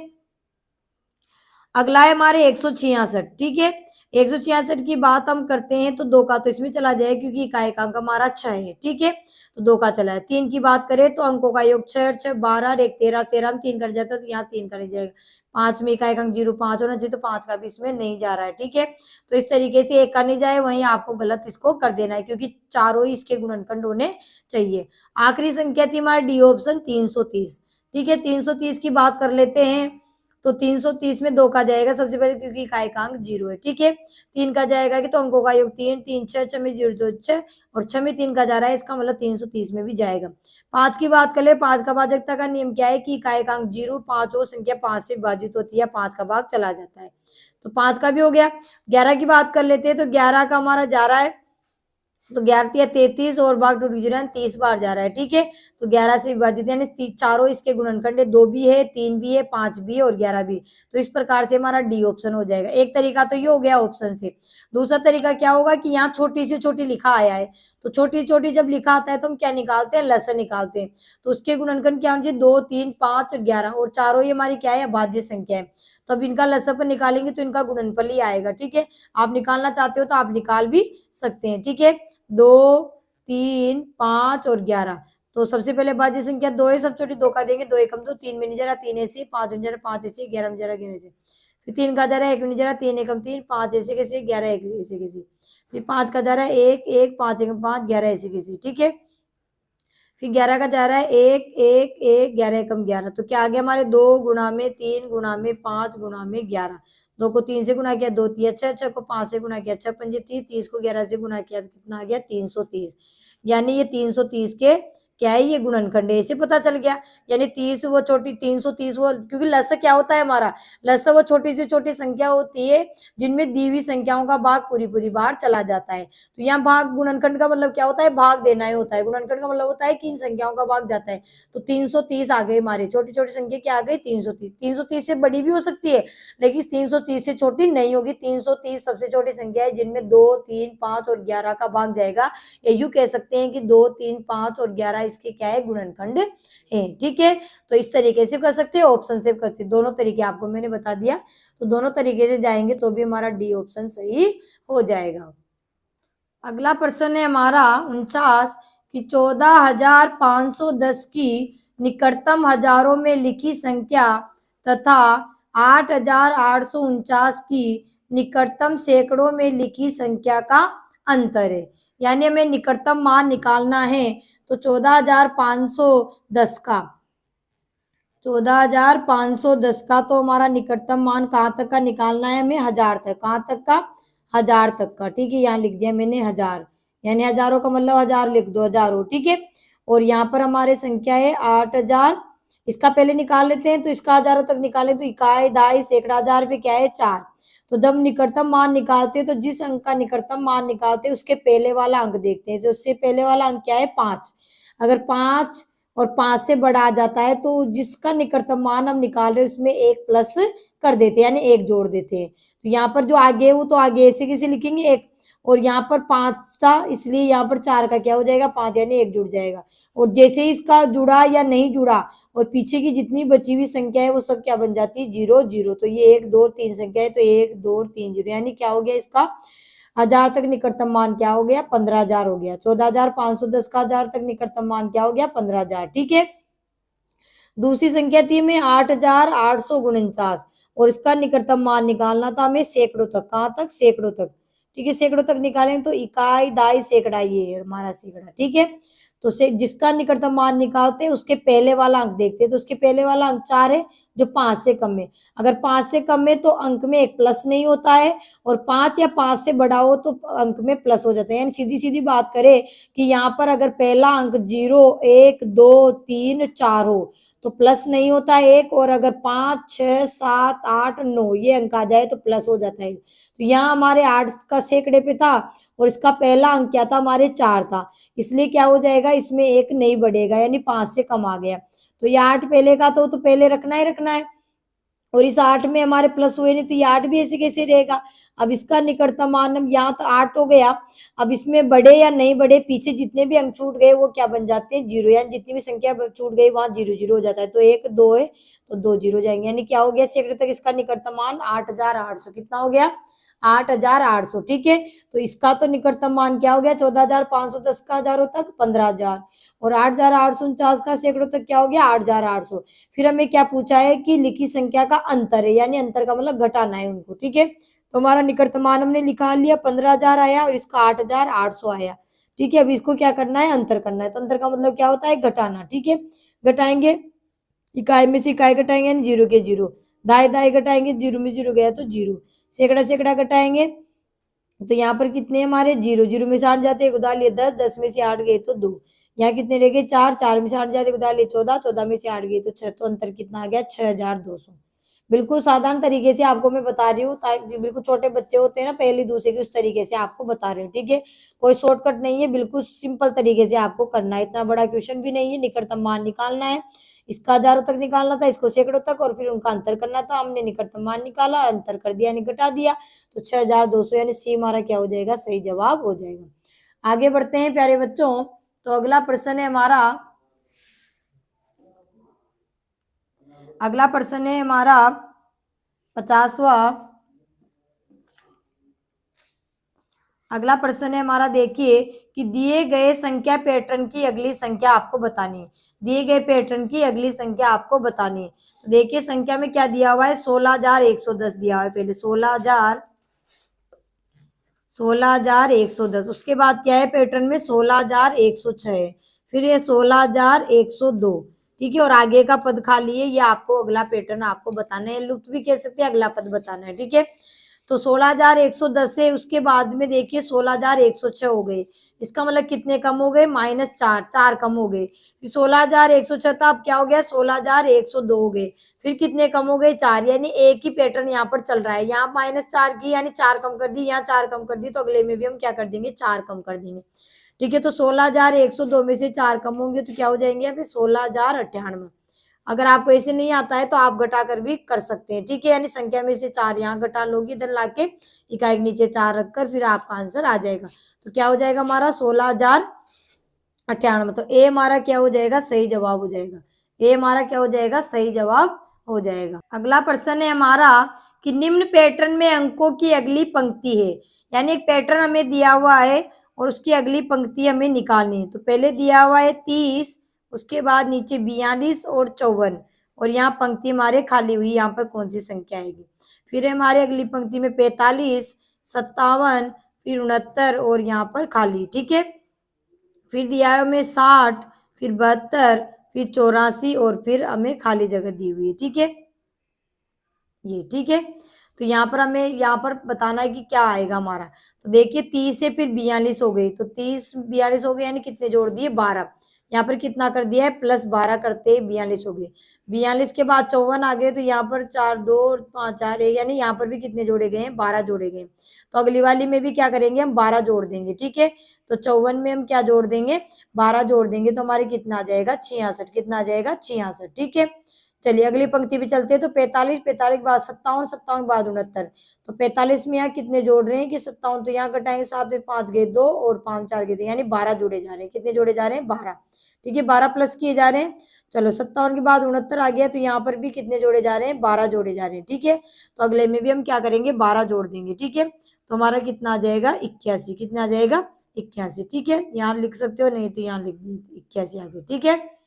अगला है हमारे 166। ठीक है, 166 की बात हम करते हैं तो 2 का तो इसमें चला जाएगा क्योंकि इकाएकांक हमारा 6 है। ठीक है, तो 2 का चला है। 3 की बात करें तो अंकों का योग 6 6 12 और 1 13, 13 में 3 कर जाता है तो यहाँ 3 का नहीं जाएगा। 5 में इकाएकांक 0 5 होना चाहिए, तो 5 का भी इसमें नहीं जा रहा है। ठीक है, तो इस तरीके से 1 का नहीं जाए, वहीं आपको गलत इसको कर देना है क्योंकि चारों ही इसके गुणनखंड होने चाहिए। आखिरी संख्या थी हमारी डी ऑप्शन 330। ठीक है, 330 की बात कर लेते हैं। तो 330 में 2 का जाएगा सबसे पहले क्योंकि इकाएकांक 0 है। ठीक है, 3 का जाएगा कि तो अंकों का योग 3 3 6 6 में 0 2 6 और 6 में 3 का जा रहा है, इसका मतलब 330 में भी जाएगा। 5 की बात कर ले। 5 का भाजकता का नियम क्या है कि इकाएकांक 0 5 और संख्या 5 से विभाजित होती है, 5 का भाग चला जाता है, तो 5 का भी हो गया। 11 की बात कर लेते हैं तो 11 का हमारा जा रहा है, तो 11 33 और भाग टूट गया 30 बार जा रहा है। ठीक है, तो 11 से विभाजित यानी चारों इसके गुणनखंड है, 2 भी है 3 भी है 5 भी है और 11 भी। तो इस प्रकार से हमारा डी ऑप्शन हो जाएगा। एक तरीका तो ये हो गया ऑप्शन से। दूसरा तरीका क्या होगा कि यहाँ छोटी से छोटी लिखा आया है, तो छोटी छोटी जब लिखा आता है तो हम क्या निकालते हैं, लसन निकालते हैं। तो उसके गुणनखंड क्या होना चाहिए, 2 3 5 और 11, और चारों ही हमारी क्या है, अभाज्य संख्या है। तो अब इनका लसन निकालेंगे तो इनका गुणनफल ही आएगा। ठीक है, आप निकालना चाहते हो तो आप निकाल भी सकते हैं। ठीक है, 2 3 5 और 11, तो सबसे पहले भाज्य संख्या 2 है, सब छोटी 2 का देंगे, 2 एकम 2 3 में नहीं जा रहा, 3 ऐसे 5 में जा रहा, 5 ऐसे 11 में जा रहा, 11 ऐसे फिर 3 का जा रहा है 1 जा रहा है 3 एकम 3, 5 ऐसे कैसे 11 ऐसे कैसे, फिर 5 का जा रहा है 1 1 5 एकम 5 11 ऐसे कैसे, ठीक है। फिर 11 का जा रहा है 1 1 1 11 एकम 11, तो क्या आ गया हमारे 2 गुणा में 3 गुणा में 5 गुणा में 11, 2 को 3 से गुणा किया 2 3 अच्छा, 6 को 5 से गुणा किया 6 पंजे 30, 30 को 11 से गुणा किया तो कितना आ गया 330। यानी ये 330 के क्या है, ये गुणनखंड है, इसे पता चल गया। यानी 30 वो छोटी 330 वो, क्योंकि लस क्या होता है हमारा, लस वो छोटी से छोटी संख्या होती है जिनमें दी हुई संख्याओं का भाग पूरी पूरी बार चला जाता है। तो यहाँ भाग गुणनखंड का मतलब क्या होता है, भाग देना ही होता है। गुणनखंड का मतलब होता है कि इन संख्याओं का भाग जाता है। तो 330 आ गई हमारी छोटी छोटी संख्या, क्या आ गई 330। 330 से बड़ी भी हो सकती है लेकिन 330 से छोटी नहीं होगी। 330 सबसे छोटी संख्या है जिनमें 2 3 5 और 11 का भाग जाएगा। ये यूं कह सकते हैं कि 2 3 5 और 11 इसके क्या है, गुणनखंड है, ठीक है। तो इस तरीके से कर सकते हैं, ऑप्शन से करते, दोनों तरीके आपको मैंने बता दिया। तो दोनों तरीके से जाएंगे तो भी हमारा डी ऑप्शन सही हो जाएगा। अगला प्रश्न है हमारा 49 कि 14,510 की निकटतम हजारों में लिखी संख्या तथा 8,849 की निकटतम सैकड़ों में लिखी संख्या का अंतर है। यानी हमें निकटतम मान निकालना है। तो 14,510 का 14,510 का तो हमारा निकटतम मान कहाँ तक का निकालना है हमें, 1000 तक। कहाँ तक का, 1000 तक का, ठीक है। यहाँ लिख दिया मैंने 1000, यानी हजारों का मतलब 1000 लिख दो, हजारों, ठीक है। और यहाँ पर हमारे संख्या है 8000, इसका पहले निकाल लेते हैं। तो इसका हजारों तक निकालें तो इकाई दाई सैकड़ा हजार पे क्या है 4। तो जब निकटतम मान निकालते हैं तो जिस अंक का निकटतम मान निकालते हैं उसके पहले वाला अंक देखते हैं। जो उससे पहले वाला अंक क्या है 5। अगर 5 और 5 से बड़ा आ जाता है तो जिसका निकटतम मान हम निकाल रहे हैं उसमें 1 प्लस कर देते हैं, यानी 1 जोड़ देते हैं। तो यहाँ पर जो आगे है वो तो आगे ऐसे कैसे लिखेंगे 1, और यहाँ पर 5 था इसलिए यहाँ पर 4 का क्या हो जाएगा 5, यानी 1 जुड़ जाएगा। और जैसे ही इसका जुड़ा या नहीं जुड़ा और पीछे की जितनी बची हुई संख्या है वो सब क्या बन जाती है 0 0। तो ये 1 2 3 संख्या है तो 1 2 3 0, यानी क्या हो गया इसका 1000 तक निकटतम मान क्या हो गया 15,000 हो गया। 14,510 का 1000 तक निकटतम मान क्या हो गया 15,000, ठीक है। दूसरी संख्या थी हमें 8,849 और इसका निकटतम मान निकालना था हमें सैकड़ों तक। कहाँ तक, सैकड़ों तक, ठीक है। सैकड़ों तक निकालें तो इकाई दाई सैकड़ा, ये है हमारा सैकड़ा, ठीक है। तो से जिसका निकटतम मान निकालते हैं उसके पहले वाला अंक देखते हैं। तो उसके पहले वाला अंक 4 है जो 5 से कम है। अगर 5 से कम है तो अंक में एक प्लस नहीं होता है, और 5 या 5 से बड़ा हो तो अंक में प्लस हो जाता है। यानी सीधी सीधी बात करें कि यहाँ पर अगर पहला अंक 0 1 2 3 4 हो तो प्लस नहीं होता है एक, और अगर 5 6 7 8 9 ये अंक आ जाए तो प्लस हो जाता है। तो यहाँ हमारे 8 का सैकड़े पे था और इसका पहला अंक क्या था हमारे 4 था, इसलिए क्या हो जाएगा इसमें एक नहीं बढ़ेगा, यानी 5 से कम आ गया। तो ये 8 पहले का तो पहले रखना ही रखना है, और इस 8 में हमारे प्लस हुए नहीं तो ये 8 भी ऐसे कैसे रहेगा। अब इसका निकटतम मान हम यहाँ तो 8 हो गया, अब इसमें बढ़े या नहीं बढ़े पीछे जितने भी अंक छूट गए वो क्या बन जाते हैं 0, यानी जितनी भी संख्या छूट गई वहां 0 0 हो जाता है। तो 1 2 है तो 2 0 हो जाएंगे, यानी क्या हो गया सैकड़े तक इसका निकटतम मान 8,800, कितना हो गया 8,800, ठीक है। तो इसका तो निकटतम मान क्या हो गया 14,510 का हजारों तक 15,000, और 8,849 का सैकड़ों तक क्या हो गया 8,800। फिर हमें क्या पूछा है कि लिखी संख्या का अंतर है, यानी अंतर का मतलब घटाना है उनको, ठीक है। तो हमारा निकटतम मान हमने निकाल लिया 15,000 आया और इसका 8,800 आया, ठीक है। अब इसको क्या करना है अंतर करना है। तो अंतर का मतलब क्या होता है घटाना, ठीक है। घटाएंगे, इकाई में से इकाई घटाएंगे यानी 0 के 0, दाई दाई घटाएंगे 0 में 0 गया तो 0, सैकड़ा सैकड़ा घटाएंगे तो यहाँ पर कितने हमारे 0 0 में से 8 जाते हैं उधार लिए 10, 10 में से 8 गए तो 2, यहाँ कितने रह गए 4, 4 में से 8 जाते उधार लिए 14, 14 में से 8 गए तो 6, तो अंतर कितना आ गया 6,200। बिल्कुल साधारण तरीके से आपको मैं बता रही हूँ, ताकि बिल्कुल छोटे बच्चे होते हैं ना पहली दूसरे की, उस तरीके से आपको बता रहे हूँ, ठीक है। कोई शॉर्टकट नहीं है, बिल्कुल सिंपल तरीके से आपको करना है, इतना बड़ा क्वेश्चन भी नहीं है। निकटतम मान निकालना है, इसका हजारों तक निकालना था, इसको सैकड़ों तक, और फिर उनका अंतर करना था। हमने निकटतम मान निकाला, अंतर कर दिया यानी घटा दिया, तो 6,200 यानी सी हमारा क्या हो जाएगा सही जवाब हो जाएगा। आगे बढ़ते हैं प्यारे बच्चों। तो अगला प्रश्न है हमारा, अगला प्रश्न है हमारा 50वां। अगला प्रश्न है हमारा, देखिए कि दिए गए संख्या पैटर्न की अगली संख्या आपको बतानी है। दिए गए पैटर्न की अगली संख्या आपको बतानी है। तो देखिए संख्या में क्या दिया हुआ है, 16,110 दिया हुआ है। पहले 16,110, उसके बाद क्या है पैटर्न में 16,106 है, फिर ये 16,102, ठीक है, और आगे का पद खाली है। ये आपको अगला पैटर्न आपको बताना है, लुप्त भी कह सकते हैं, अगला पद बताना है, ठीक है। तो 16,110 है, उसके बाद में देखिए 16,106 हो गए। इसका मतलब कितने कम हो गए, -4, 4 कम हो गए। फिर 16,106 था, अब क्या हो गया, 16,102 हो गए। फिर कितने कम हो गए, 4, यानी एक ही पैटर्न यहाँ पर चल रहा है। यहाँ -4 की यानी 4 कम कर दी, यहाँ 4 कम कर दी, तो अगले में भी हम क्या कर देंगे, 4 कम कर देंगे, ठीक है। तो 16,102 में से 4 कम होंगे तो क्या हो जाएंगे, फिर 16,098। अगर आपको ऐसे नहीं आता है तो आप घटा कर भी कर सकते हैं, ठीक है। यानी संख्या में से 4 यहाँ घटा लोगे, इधर लाके इकाई के नीचे 4 रखकर, फिर आपका आंसर आ जाएगा। तो क्या हो जाएगा हमारा 16,098। तो ए हमारा क्या हो जाएगा, सही जवाब हो जाएगा। ए हमारा क्या हो जाएगा, सही जवाब हो जाएगा। अगला प्रश्न है हमारा कि निम्न पैटर्न में अंकों की अगली पंक्ति है, यानी एक पैटर्न हमें दिया हुआ है और उसकी अगली पंक्ति हमें निकालनी है। तो पहले दिया हुआ है 30, उसके बाद नीचे 42 और 54, और यहाँ पंक्ति हमारे खाली हुई, यहाँ पर कौन सी संख्या आएगी। फिर हमारे अगली पंक्ति में 45, 57, फिर 69 और यहाँ पर खाली, ठीक है। फिर दिया है हमें 60, फिर 72, फिर 84 और फिर हमें खाली जगह दी हुई है, ठीक है, ये ठीक है। तो यहाँ पर हमें यहाँ पर बताना है कि क्या आएगा हमारा। तो देखिए 30 से फिर 42 हो गई, तो 30 42 हो गए, यानी कितने जोड़ दिए, 12। यहाँ पर कितना कर दिया है, +12 करते 42 हो गए। 42 के बाद 54 आ गए, तो यहाँ पर 4 2 5 4 1, यानी यहाँ पर भी कितने जोड़े गए हैं, 12 जोड़े गए। तो अगली वाली में भी क्या करेंगे, हम 12 जोड़ देंगे, ठीक है। तो 54 में हम क्या जोड़ देंगे, 12 जोड़ देंगे, तो हमारे कितना आ जाएगा, 66। कितना आ जाएगा, 66, ठीक है। चलिए अगली पंक्ति पे चलते हैं। तो 45, 45 के बाद 57, 57 के बाद 69। तो 45 में यहाँ कितने जोड़ रहे हैं कि 57, तो यहाँ घटाएंगे, 7 में 5 गए 2 और 5 4 गए 2, यानी 12 जोड़े जा रहे हैं। कितने जोड़े जा रहे हैं, 12, ठीक है, 12 प्लस किए जा रहे हैं। चलो 57 के बाद 69 आ गया, तो यहाँ पर भी कितने जोड़े जा रहे हैं, 12 जोड़े जा रहे हैं, ठीक है। तो अगले में भी हम क्या करेंगे, 12 जोड़ देंगे, ठीक है। तो हमारा कितना आ जाएगा, 81। कितना आ जाएगा, 81, ठीक है। यहाँ लिख सकते हो, नहीं तो यहाँ लिख दिए 81 आ गए, ठीक है।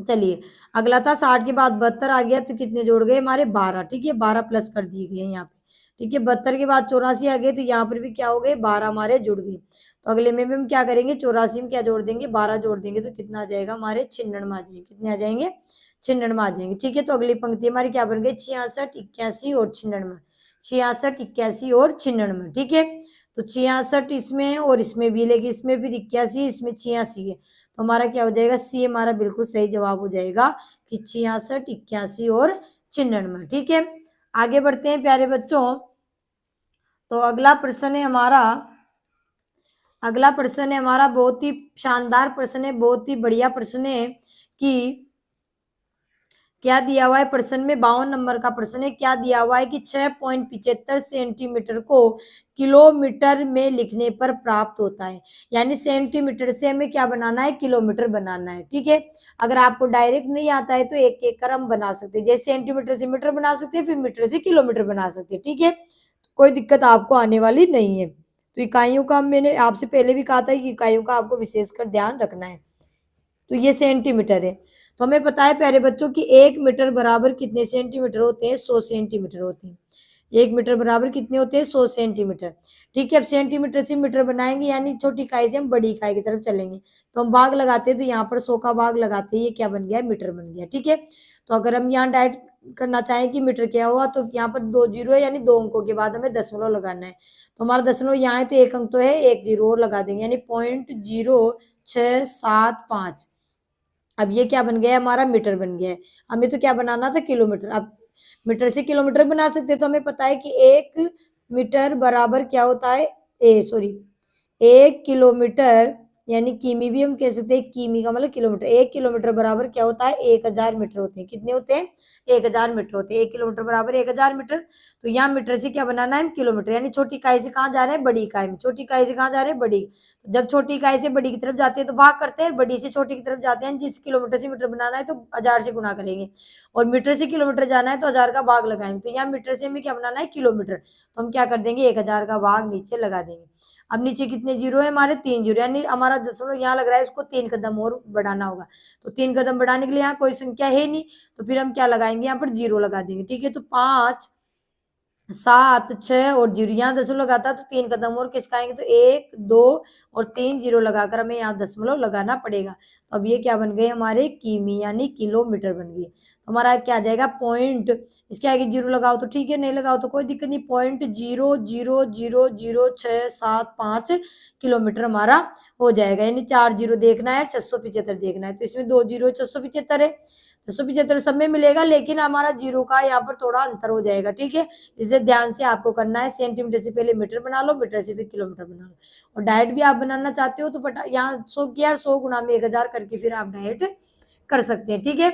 चलिए अगला था 60 के बाद 72 आ गया, तो कितने जोड़ गए हमारे, 12, ठीक है, 12 प्लस कर दिए गए यहाँ पे, ठीक है। 72 के बाद 84 आ गए, तो यहाँ पर भी क्या हो गए, 12 हमारे जुड़ गए। तो अगले में भी हम क्या करेंगे, 84 में क्या जोड़ देंगे, 12 जोड़ देंगे, तो कितना आ जाएगा हमारे 96 में आ जाएंगे। कितने आ जाएंगे, 96 में आ जाएंगे, ठीक है। तो अगली पंक्ति हमारी क्या बन गई, 66, 81 और 96, 66, 81 और 96, ठीक है। तो 66 इसमें है और इसमें भी, लेकिन इसमें फिर 81, इसमें 86 है, तो हमारा क्या हो जाएगा, सी हमारा बिल्कुल सही जवाब हो जाएगा कि 66, 81 और 96, ठीक है। आगे बढ़ते हैं प्यारे बच्चों। तो अगला प्रश्न है हमारा, बहुत ही शानदार प्रश्न है, बहुत ही बढ़िया प्रश्न है कि क्या दिया हुआ है प्रश्न में, 52 नंबर का प्रश्न है। क्या दिया हुआ है कि 6.75 सेंटीमीटर को किलोमीटर में लिखने पर प्राप्त होता है, यानी सेंटीमीटर से हमें क्या बनाना है, किलोमीटर बनाना है, ठीक है। अगर आपको डायरेक्ट नहीं आता है तो एक एक कर हम बना सकते हैं, जैसे सेंटीमीटर से मीटर बना सकते हैं, फिर मीटर से किलोमीटर बना सकते हैं, ठीक है। कोई दिक्कत आपको आने वाली नहीं है। तो इकाइयों का मैंने आपसे पहले भी कहा था कि इकाइयों का आपको विशेषकर ध्यान रखना है। तो ये सेंटीमीटर है। तो हमें पता है प्यारे बच्चों की 1 मीटर बराबर कितने सेंटीमीटर होते हैं, 100 सेंटीमीटर होते हैं। 1 मीटर बराबर कितने होते हैं, 100 सेंटीमीटर, ठीक है। अब सेंटीमीटर से मीटर बनाएंगे, यानी छोटी इकाई से हम बड़ी इकाई की तरफ चलेंगे, तो हम भाग लगाते हैं, तो यहाँ पर 100 का भाग लगाते हैं, ये क्या बन गया, मीटर बन गया, ठीक है। तो अगर हम यहाँ डायरेक्ट करना चाहें कि मीटर क्या हुआ, तो यहाँ पर 2 जीरो है, यानी 2 अंकों के बाद हमें दशमलव लगाना है। तो हमारा दशमलव यहाँ है, तो एक अंक तो है, एक जीरो और लगा देंगे, यानी 0.0675। अब ये क्या बन गया, हमारा मीटर बन गया है। हमें तो क्या बनाना था, किलोमीटर। अब मीटर से किलोमीटर बना सकते हैं, तो हमें पता है कि 1 मीटर बराबर क्या होता है, 1 किलोमीटर, यानी किमी भी हम कह सकते हैं, किमी का मतलब किलोमीटर। 1 किलोमीटर बराबर क्या होता है, 1000 मीटर होते हैं। कितने होते हैं, 1000 मीटर होते हैं। 1 किलोमीटर बराबर 1000 मीटर। तो यहाँ मीटर से क्या बनाना है, किलोमीटर, यानी छोटी इकाई से कहाँ जा रहे हैं, बड़ी इकाई में। छोटी इकाई से कहाँ जा रहे हैं, बड़ी। तो जब छोटी इकाई से बड़ी की तरफ जाते हैं तो भाग करते हैं, बड़ी से छोटी की तरफ जाते हैं। जिस किलोमीटर से मीटर बनाना है तो 1000 से गुना करेंगे, और मीटर से किलोमीटर जाना है तो 1000 का भाग लगाएंगे। तो यहाँ मीटर से हमें क्या बनाना है, किलोमीटर, तो हम क्या कर देंगे, 1000 का भाग नीचे लगा देंगे। अब नीचे कितने जीरो है हमारे, 3 जीरो, यानी हमारा दशमलव यहाँ लग रहा है, इसको 3 कदम और बढ़ाना होगा। तो 3 कदम बढ़ाने के लिए यहाँ कोई संख्या है नहीं, तो फिर हम क्या लगाएंगे, यहाँ पर जीरो लगा देंगे। ठीक है, तो 5 7 6 और जीरो, यहाँ दशमलव लगाता तो 3 कदम और किसका आएंगे, तो 1 2 और 3 जीरो लगाकर हमें यहाँ दशमलव लगाना पड़ेगा। तो अब ये क्या बन गए हमारे, किमी यानी किलोमीटर बन गए। तो हमारा क्या आ जाएगा, पॉइंट, इसके आगे जीरो लगाओ तो ठीक है, नहीं लगाओ तो कोई दिक्कत नहीं, 0.0000675 किलोमीटर हमारा हो जाएगा। यानी 4 जीरो देखना है, 675 देखना है, तो इसमें 2 जीरो 675 है, 675 सब में मिलेगा, लेकिन हमारा जीरो का यहाँ पर थोड़ा अंतर हो जाएगा। ठीक है, इसलिए ध्यान से आपको करना है, सेंटीमीटर से पहले मीटर बना लो, मीटर से फिर किलोमीटर बना लो। और डायरेक्ट भी आप बनाना चाहते हो तो यहाँ 100 किया, 100 गुना में 1000 करके फिर आप डायरेक्ट कर सकते हैं। ठीक है,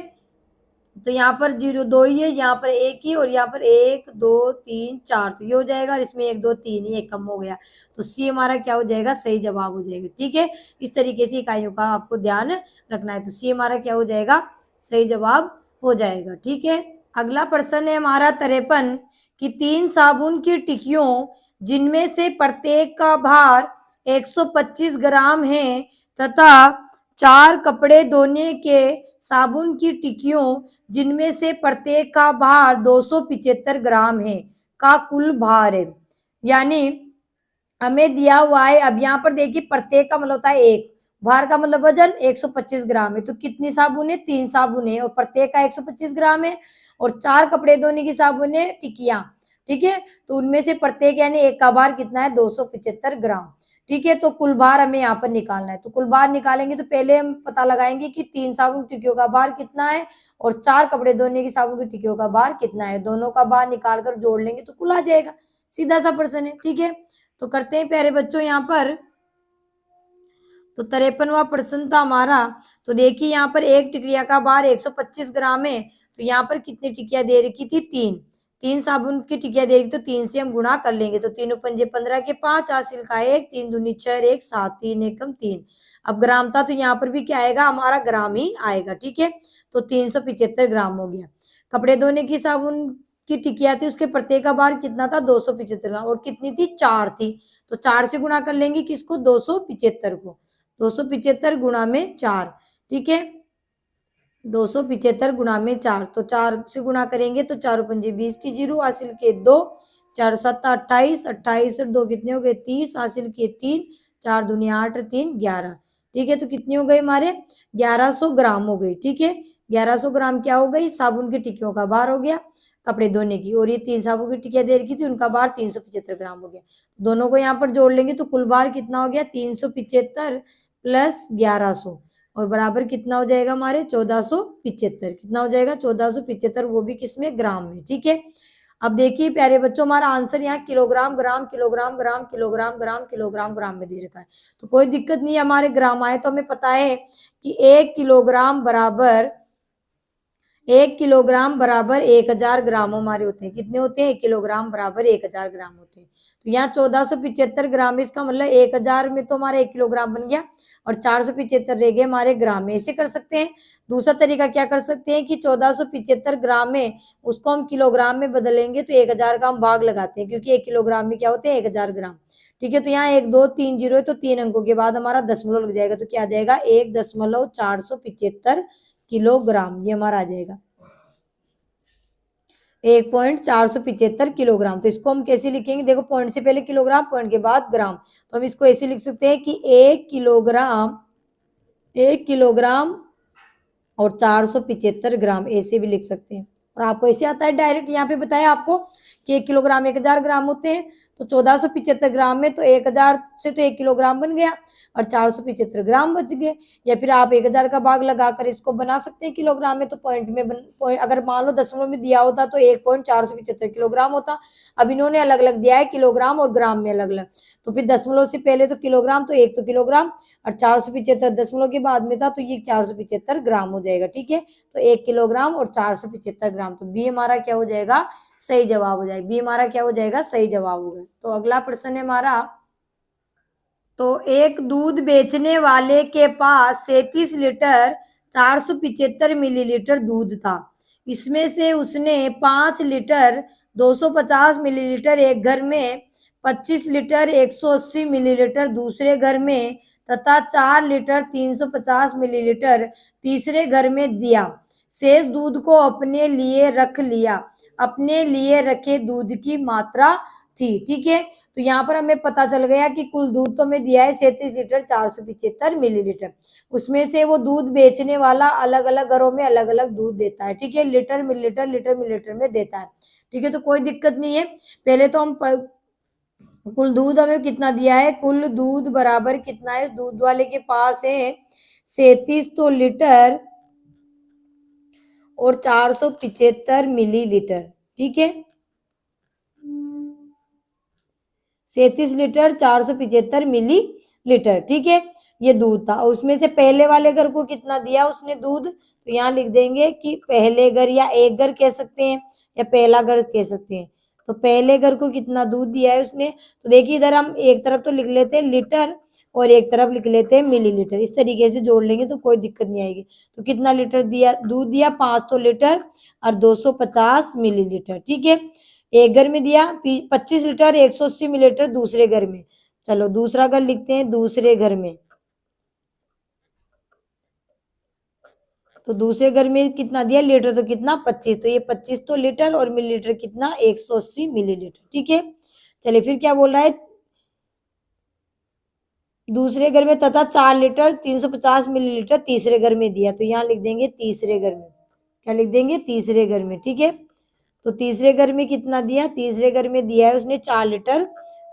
तो यहाँ पर जीरो 2 ही है, यहाँ पर 1 ही, और यहाँ पर 1 2 3 4, तो ये हो जाएगा, और इसमें 1 2 3 ही, एक कम हो गया, तो सी हमारा क्या हो जाएगा, सही जवाब हो जाएगा। ठीक है, इस तरीके से इकाइयों का आपको ध्यान रखना है, तो सी हमारा क्या हो जाएगा, सही जवाब हो जाएगा। ठीक है, अगला प्रश्न है हमारा 53 कि 3 साबुन की टिक्कियों जिनमें से प्रत्येक का भार 125 ग्राम है तथा 4 कपड़े धोने के साबुन की टिक्कियों जिनमें से प्रत्येक का भार 275 ग्राम है का कुल भार है। यानी हमें दिया हुआ है, अब यहाँ पर देखिए प्रत्येक का मतलब होता है एक, भार का मतलब वजन 125 ग्राम है, तो कितनी साबुन है, 3 साबुन है, और प्रत्येक का 125 ग्राम है, और 4 कपड़े धोने की साबुन है टिकिया। ठीक है, तो उनमें से प्रत्येक यानी एक का भार कितना है, 275 ग्राम। ठीक है, तो कुल भार हमें यहाँ पर निकालना है, तो कुल भार निकालेंगे तो पहले हम पता लगाएंगे कि 3 साबुन की टिक्कियों का भार कितना है और 4 कपड़े धोने की साबुन की टिक्कियों का भार कितना है, दोनों का भार निकाल कर जोड़ लेंगे तो कुल आ जाएगा, सीधा सा प्रश्न है। ठीक है, तो करते हैं प्यारे बच्चों यहाँ पर, तो 53वां प्रश्न था हमारा। तो देखिए यहाँ पर एक टिकिया का भार 125 ग्राम है, तो यहाँ पर कितनी टिकिया दे रखी थी, 3 साबुन की टिकिया दे रखी, तो 3 से हम गुणा कर लेंगे, तो 3 पंजे 15 के 5, हासिल का 1, 3 दूनी 6, 1 7, 3 एकम 3। अब ग्राम था तो यहाँ पर भी क्या आएगा, हमारा ग्राम ही आएगा। ठीक है, तो 375 ग्राम हो गया। कपड़े धोने की साबुन की टिकिया थी, उसके प्रत्येक का भार कितना था, 275 ग्राम, और कितनी थी, 4 थी, तो 4 से गुणा कर लेंगे किसको, 275 को, 275 गुणा में 4। ठीक है, 275 गुणा में 4, तो 4 से गुणा करेंगे तो 4 पंजे 20 की जीरो, हासिल के 2, 4 7 28, 28 और 2 कितने हो गए, 30, हासिल के 3, 4 दूनी 8 3 11। ठीक है, तो कितनी हो गई हमारे, 1100 ग्राम हो गई। ठीक है, 1100 ग्राम क्या हो गई, साबुन की टिक्कियों का भार हो गया कपड़े धोने की, और ये 3 साबुन की टिक्कियां दे रखी थी, उनका भार 375 ग्राम हो गया। दोनों को यहाँ पर जोड़ लेंगे तो कुल भार कितना हो गया, 375 प्लस 1100, और बराबर कितना हो जाएगा हमारे, 1475। कितना हो जाएगा, 1475, वो भी किसमें, ग्राम में। ठीक है, अब देखिए प्यारे बच्चों, हमारा आंसर यहाँ kilogram gram kilogram gram kilogram gram kilogram gram में दे रखा है, तो कोई दिक्कत नहीं है, हमारे ग्राम आए तो हमें पता है कि 1 किलोग्राम बराबर 1000 ग्राम हमारे होते हैं। कितने होते हैं, 1 किलोग्राम बराबर 1000 ग्राम होते हैं। तो यहाँ 1475 ग्राम, इसका मतलब 1000 में तो हमारा 1 किलोग्राम बन गया, और 475 रह गए हमारे ग्राम में। ऐसे कर सकते हैं। दूसरा तरीका क्या कर सकते हैं कि 1475 ग्राम में उसको हम किलोग्राम में बदलेंगे, तो 1000 का हम भाग लगाते हैं, क्योंकि 1 किलोग्राम में क्या होते हैं, 1000 ग्राम। ठीक है, तो यहाँ 1 2 3 जीरो है, तो 3 अंकों के बाद हमारा दशमलव लग जाएगा, तो क्या आ जाएगा, 1.475 किलोग्राम, ये हमारा आ जाएगा 1.475 किलोग्राम। तो इसको हम कैसे लिखेंगे, देखो पॉइंट से पहले किलोग्राम, पॉइंट के बाद ग्राम, तो हम इसको ऐसे लिख सकते हैं कि 1 किलोग्राम और 475 ग्राम, ऐसे भी लिख सकते हैं। और आपको ऐसे आता है डायरेक्ट, यहाँ पे बताया आपको कि 1 किलोग्राम 1000 ग्राम होते हैं, तो 1475 ग्राम में तो 1000 से तो 1 किलोग्राम बन गया और 475 ग्राम बच गए। या फिर आप 1000 का भाग लगाकर इसको बना सकते हैं किलोग्राम में, तो पॉइंट में अगर मान लो दशमलव में दिया होता तो 1.475 किलोग्राम होता। अब इन्होंने अलग अलग दिया है, किलोग्राम और ग्राम में अलग अलग, तो फिर दशमलव से पहले तो किलोग्राम, तो एक तो किलोग्राम, और 475 दशमलव के बाद में था, तो ये 475 ग्राम हो जाएगा। ठीक है, तो 1 किलोग्राम और 475 ग्राम, तो बी हमारा क्या हो जाएगा, सही जवाब हो जाएगा। बी हमारा क्या हो जाएगा, सही जवाब होगा। तो अगला प्रश्न है हमारा, तो एक दूध बेचने वाले के पास 37 लीटर 475 मिलीलीटर दूध था। इसमें से उसने 5 लीटर 250 मिलीलीटर एक घर में 25 लीटर 180 मिलीलीटर दूसरे घर में तथा 4 लीटर 350 मिलीलीटर तीसरे घर में दिया। शेष दूध को अपने लिए रख लिया। अपने लिए रखे दूध की मात्रा थी। ठीक है, तो यहाँ पर हमें पता चल गया कि कुल दूध तो हमें दिया है 37 लीटर 475 मिलीलीटर। उसमें से वो दूध बेचने वाला अलग अलग घरों में अलग अलग दूध देता है। ठीक है, लीटर मिलीलीटर लीटर मिलीलीटर में देता है। ठीक है, तो कोई दिक्कत नहीं है। पहले तो हम कुल दूध हमें कितना दिया है, कुल दूध बराबर कितना है, दूध वाले के पास है 37 तो लीटर और 475 मिलीलीटर। ठीक है, 37 लीटर 475 मिलीलीटर। ठीक है, ये दूध था। उसमें से पहले वाले घर को कितना दिया उसने दूध, तो यहाँ लिख देंगे कि पहले घर या एक घर कह सकते हैं या पहला घर कह सकते हैं। तो पहले घर को कितना दूध दिया है उसने, तो देखिए इधर हम एक तरफ तो लिख लेते हैं लीटर और एक तरफ लिख लेते हैं मिलीलीटर। इस तरीके से जोड़ लेंगे तो कोई दिक्कत नहीं आएगी। तो कितना लीटर दिया, दूध दिया 500 लीटर और 250 मिलीलीटर। ठीक है, एक घर में दिया 25 लीटर 180 मिलीलीटर दूसरे घर में। चलो दूसरा घर लिखते हैं दूसरे घर में। तो दूसरे घर में कितना दिया लीटर, तो कितना 25, तो ये 25 तो लीटर और मिलीलीटर कितना 180 मिलीलीटर। ठीक है, चलिए फिर क्या बोल रहा है, दूसरे घर में तथा 4 लीटर 350 मिलीलीटर तीसरे घर में दिया। तो यहाँ लिख देंगे तीसरे घर में, क्या लिख देंगे तीसरे घर में। ठीक है, तो तीसरे घर में कितना दिया, तीसरे घर में दिया है उसने 4 लीटर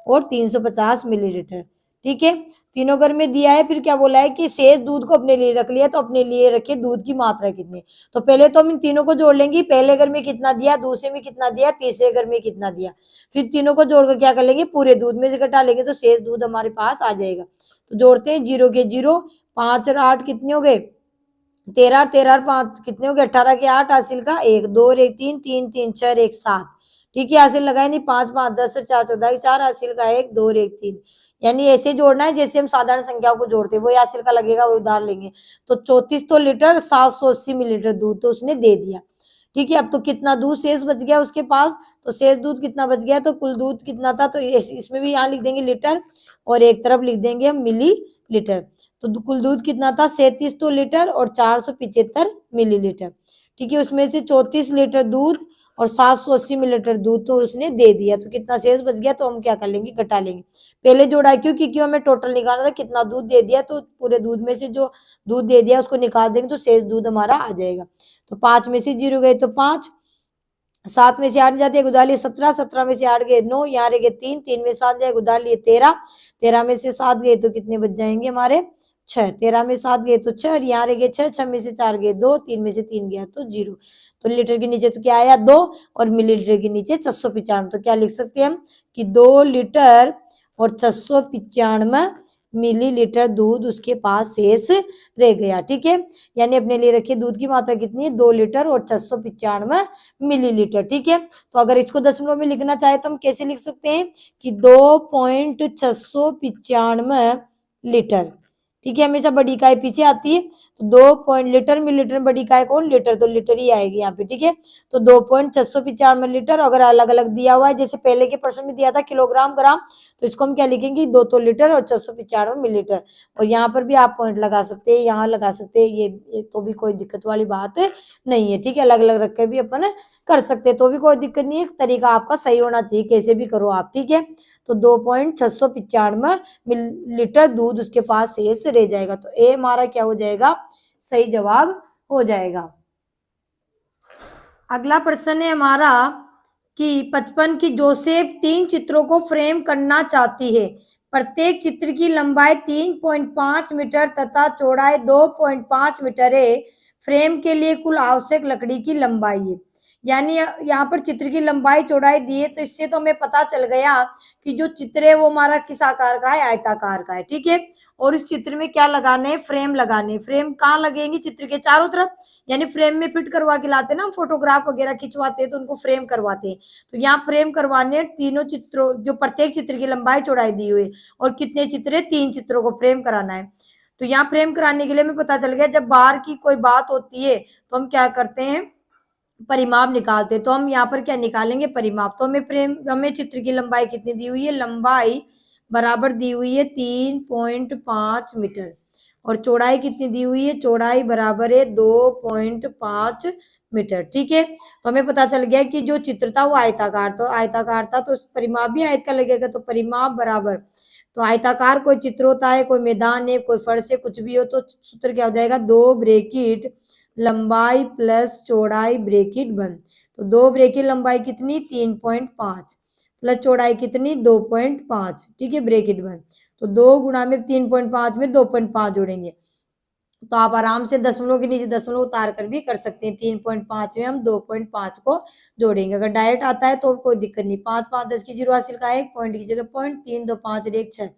और 350 मिलीलीटर। ठीक है, तीनों घर में दिया है। फिर क्या बोला है कि शेष दूध को अपने लिए रख लिया, तो अपने लिए रखे दूध की मात्रा कितनी। तो पहले तो हम इन तीनों को जोड़ लेंगे, पहले घर में कितना दिया, दूसरे में कितना दिया, तीसरे घर में कितना दिया। फिर तीनों को जोड़कर क्या कर लेंगे, पूरे दूध में से घटा लेंगे तो शेष दूध हमारे पास आ जाएगा। तो जोड़ते हैं, 0 के 0, 5 और 8 कितने हो गए 13, 13 और 5 कितने हो गए 18 के 8, हासिल का 1, 2 और 1 3, 3 3 6 1 7। ठीक है, हासिल लगाए नहीं, 5 5 10 और 4 14 4, हासिल का 1, 2 और 1 3। यानी ऐसे जोड़ना है जैसे हम साधारण संख्याओं को जोड़ते हैं, वो हासिल का लगेगा, वो उधार लेंगे। तो 34 तो लीटर 780 मिलीलीटर दूध तो उसने दे दिया। ठीक है, अब तो कितना दूध शेष बच गया उसके पास, तो शेष दूध कितना बच गया, तो कुल दूध कितना था, तो इसमें भी यहाँ लिख देंगे लीटर और एक तरफ लिख देंगे हम मिली लीटर। तो कुल दूध कितना था 37 तो लीटर और 475 मिलीलीटर। ठीक है, उसमें से 34 लीटर दूध और 780 मिलीलीटर दूध तो उसने दे दिया। तो कितना शेष बच गया, तो हम क्या कर लेंगे, घटा लेंगे। पहले जोड़ा क्यों, क्योंकि हमें टोटल निकालना था कितना दूध दे दिया, तो पूरे दूध में से जो दूध दे दिया उसको निकाल देंगे तो शेष दूध हमारा आ जाएगा। तो 5 में से 0 गए तो 5, 7 में से 8 जाते हैं गुदा लिए 17, 17 में से 8 गए 9, यहाँ रह गए 3, 3 में 7 जाए गुदा लिए 13, 13 में से 7 गए तो कितने बच जाएंगे हमारे 6, 13 में 7 गए तो 6 और यहाँ रह गए 6, 6 में से 4 गए 2, 3 में से 3 गया तो 0। तो लीटर के नीचे तो क्या आया 2 और मिलीलीटर के नीचे 695। तो क्या लिख सकते हैं हम कि 2 लीटर और 695 मिलीलीटर दूध उसके पास शेष रह गया। ठीक है, यानी अपने लिए रखिए दूध की मात्रा कितनी है 2 लीटर और 695 मिलीलीटर। ठीक है, तो अगर इसको दशमलव में लिखना चाहे तो हम कैसे लिख सकते हैं कि 2.695 लीटर। ठीक है, हमेशा बड़ी इकाई पीछे आती है, तो 2 मिलीलीटर में बड़ी इकाई कौन, लीटर, तो लीटर ही आएगी यहाँ पे। ठीक है, तो 2.695 लीटर। अगर अलग अलग दिया हुआ है जैसे पहले के प्रश्न में दिया था किलोग्राम ग्राम, तो इसको हम क्या लिखेंगे 2 तो लीटर और 695 मिलीलीटर। और यहाँ पर भी आप पॉइंट लगा सकते हैं, यहाँ लगा सकते हैं, ये तो भी कोई दिक्कत वाली बात नहीं है। ठीक है, अलग अलग रख के भी अपन कर सकते हैं तो भी कोई दिक्कत नहीं है, तरीका आपका सही होना चाहिए, कैसे भी करो आप। ठीक है, तो 2.695 मिलीलीटर दूध उसके पास शेष रह जाएगा। तो ए हमारा क्या हो जाएगा, सही जवाब हो जाएगा। अगला प्रश्न है हमारा कि 55 की जोसेफ 3 चित्रों को फ्रेम करना चाहती है। प्रत्येक चित्र की लंबाई 3.5 मीटर तथा चौड़ाई 2.5 मीटर है। फ्रेम के लिए कुल आवश्यक लकड़ी की लंबाई है। यानी यहाँ पर चित्र की लंबाई चौड़ाई दी है, तो इससे तो हमें पता चल गया कि जो चित्र है वो हमारा किस आकार का है, आयताकार का है। ठीक है, और इस चित्र में क्या लगाने हैं, फ्रेम लगाने। फ्रेम कहाँ लगेंगे, चित्र के चारों तरफ, यानी फ्रेम में फिट करवा के लाते हैं ना, फोटोग्राफ वगैरह खिंचवाते हैं तो उनको फ्रेम करवाते हैं। तो यहाँ फ्रेम करवाने तीनों चित्रों, जो प्रत्येक चित्र की लंबाई चौड़ाई दी हुई और कितने चित्र है 3 चित्रों को फ्रेम कराना है। तो यहाँ फ्रेम कराने के लिए हमें पता चल गया जब बाहर की कोई बात होती है तो हम क्या करते हैं, परिमाप निकालते हैं। तो हम यहाँ पर क्या निकालेंगे, परिमाप। तो हमें चित्र की लंबाई कितनी दी हुई है, लंबाई बराबर दी हुई है 3.5 मीटर और चौड़ाई कितनी दी हुई है, चौड़ाई बराबर है 2.5 मीटर। ठीक है, तो हमें पता चल गया कि जो चित्र था वो आयताकार, तो आयताकार था तो परिमाप भी आयत का लगेगा। तो परिमाप बराबर, तो आयताकार कोई चित्र होता है, कोई मैदान है, कोई फर्श है, कुछ भी हो, तो सूत्र क्या हो जाएगा, 2 ब्रैकेट लंबाई प्लस चौड़ाई ब्रैकेट बंद। तो 2 ब्रैकेट लंबाई कितनी 3.5 प्लस चौड़ाई कितनी 2.5। ठीक है, ब्रैकेट बंद। तो 2 गुणा में 3.5 में 2.5 जोड़ेंगे तो आप आराम से दशमलव के नीचे दशमलव उतार कर भी कर सकते हैं। 3.5 में हम 2.5 को जोड़ेंगे। अगर डायरेक्ट आता है तो कोई दिक्कत नहीं। 5 5 10 की जीरो हासिल का है, एक पॉइंट की जगह पॉइंट, 3 2 5 1 6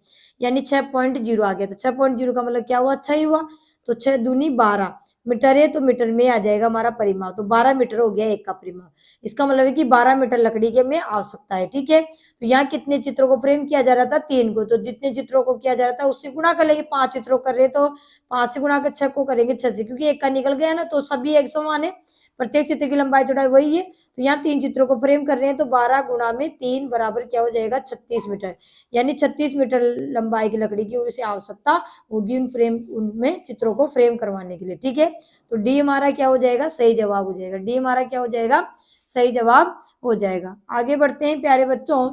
यानी 6.0 आ गया। तो 6.0 का मतलब क्या हुआ, अच्छा ही हुआ। तो 6 दूनी 12 मीटर है, तो मीटर में आ जाएगा हमारा परिमाप। तो 12 मीटर हो गया एक का परिमाप। इसका मतलब है कि 12 मीटर लकड़ी के में आवश्यकता है। ठीक है, तो यहाँ कितने चित्रों को फ्रेम किया जा रहा था, 3 को। तो जितने चित्रों को किया जा रहा था उससे गुणा कर लेंगे। 5 चित्रों कर रहे तो 5 से गुणा कर 6 को करेंगे 6 से, क्योंकि एक का निकल गया ना, तो सभी एक समान है, प्रत्येक चित्र की लंबाई चौड़ाई वही है। तो यहाँ 3 चित्रों को फ्रेम कर रहे हैं तो 12 गुणा में 3 बराबर क्या हो जाएगा, 36 मीटर। यानी 36 मीटर लंबाई की लकड़ी की उसे आवश्यकता होगी उनमें चित्रों को फ्रेम करवाने के लिए। ठीक है, तो डी हमारा क्या हो जाएगा, सही जवाब हो जाएगा। डी हमारा क्या हो जाएगा, सही जवाब हो जाएगा। आगे बढ़ते हैं प्यारे बच्चों।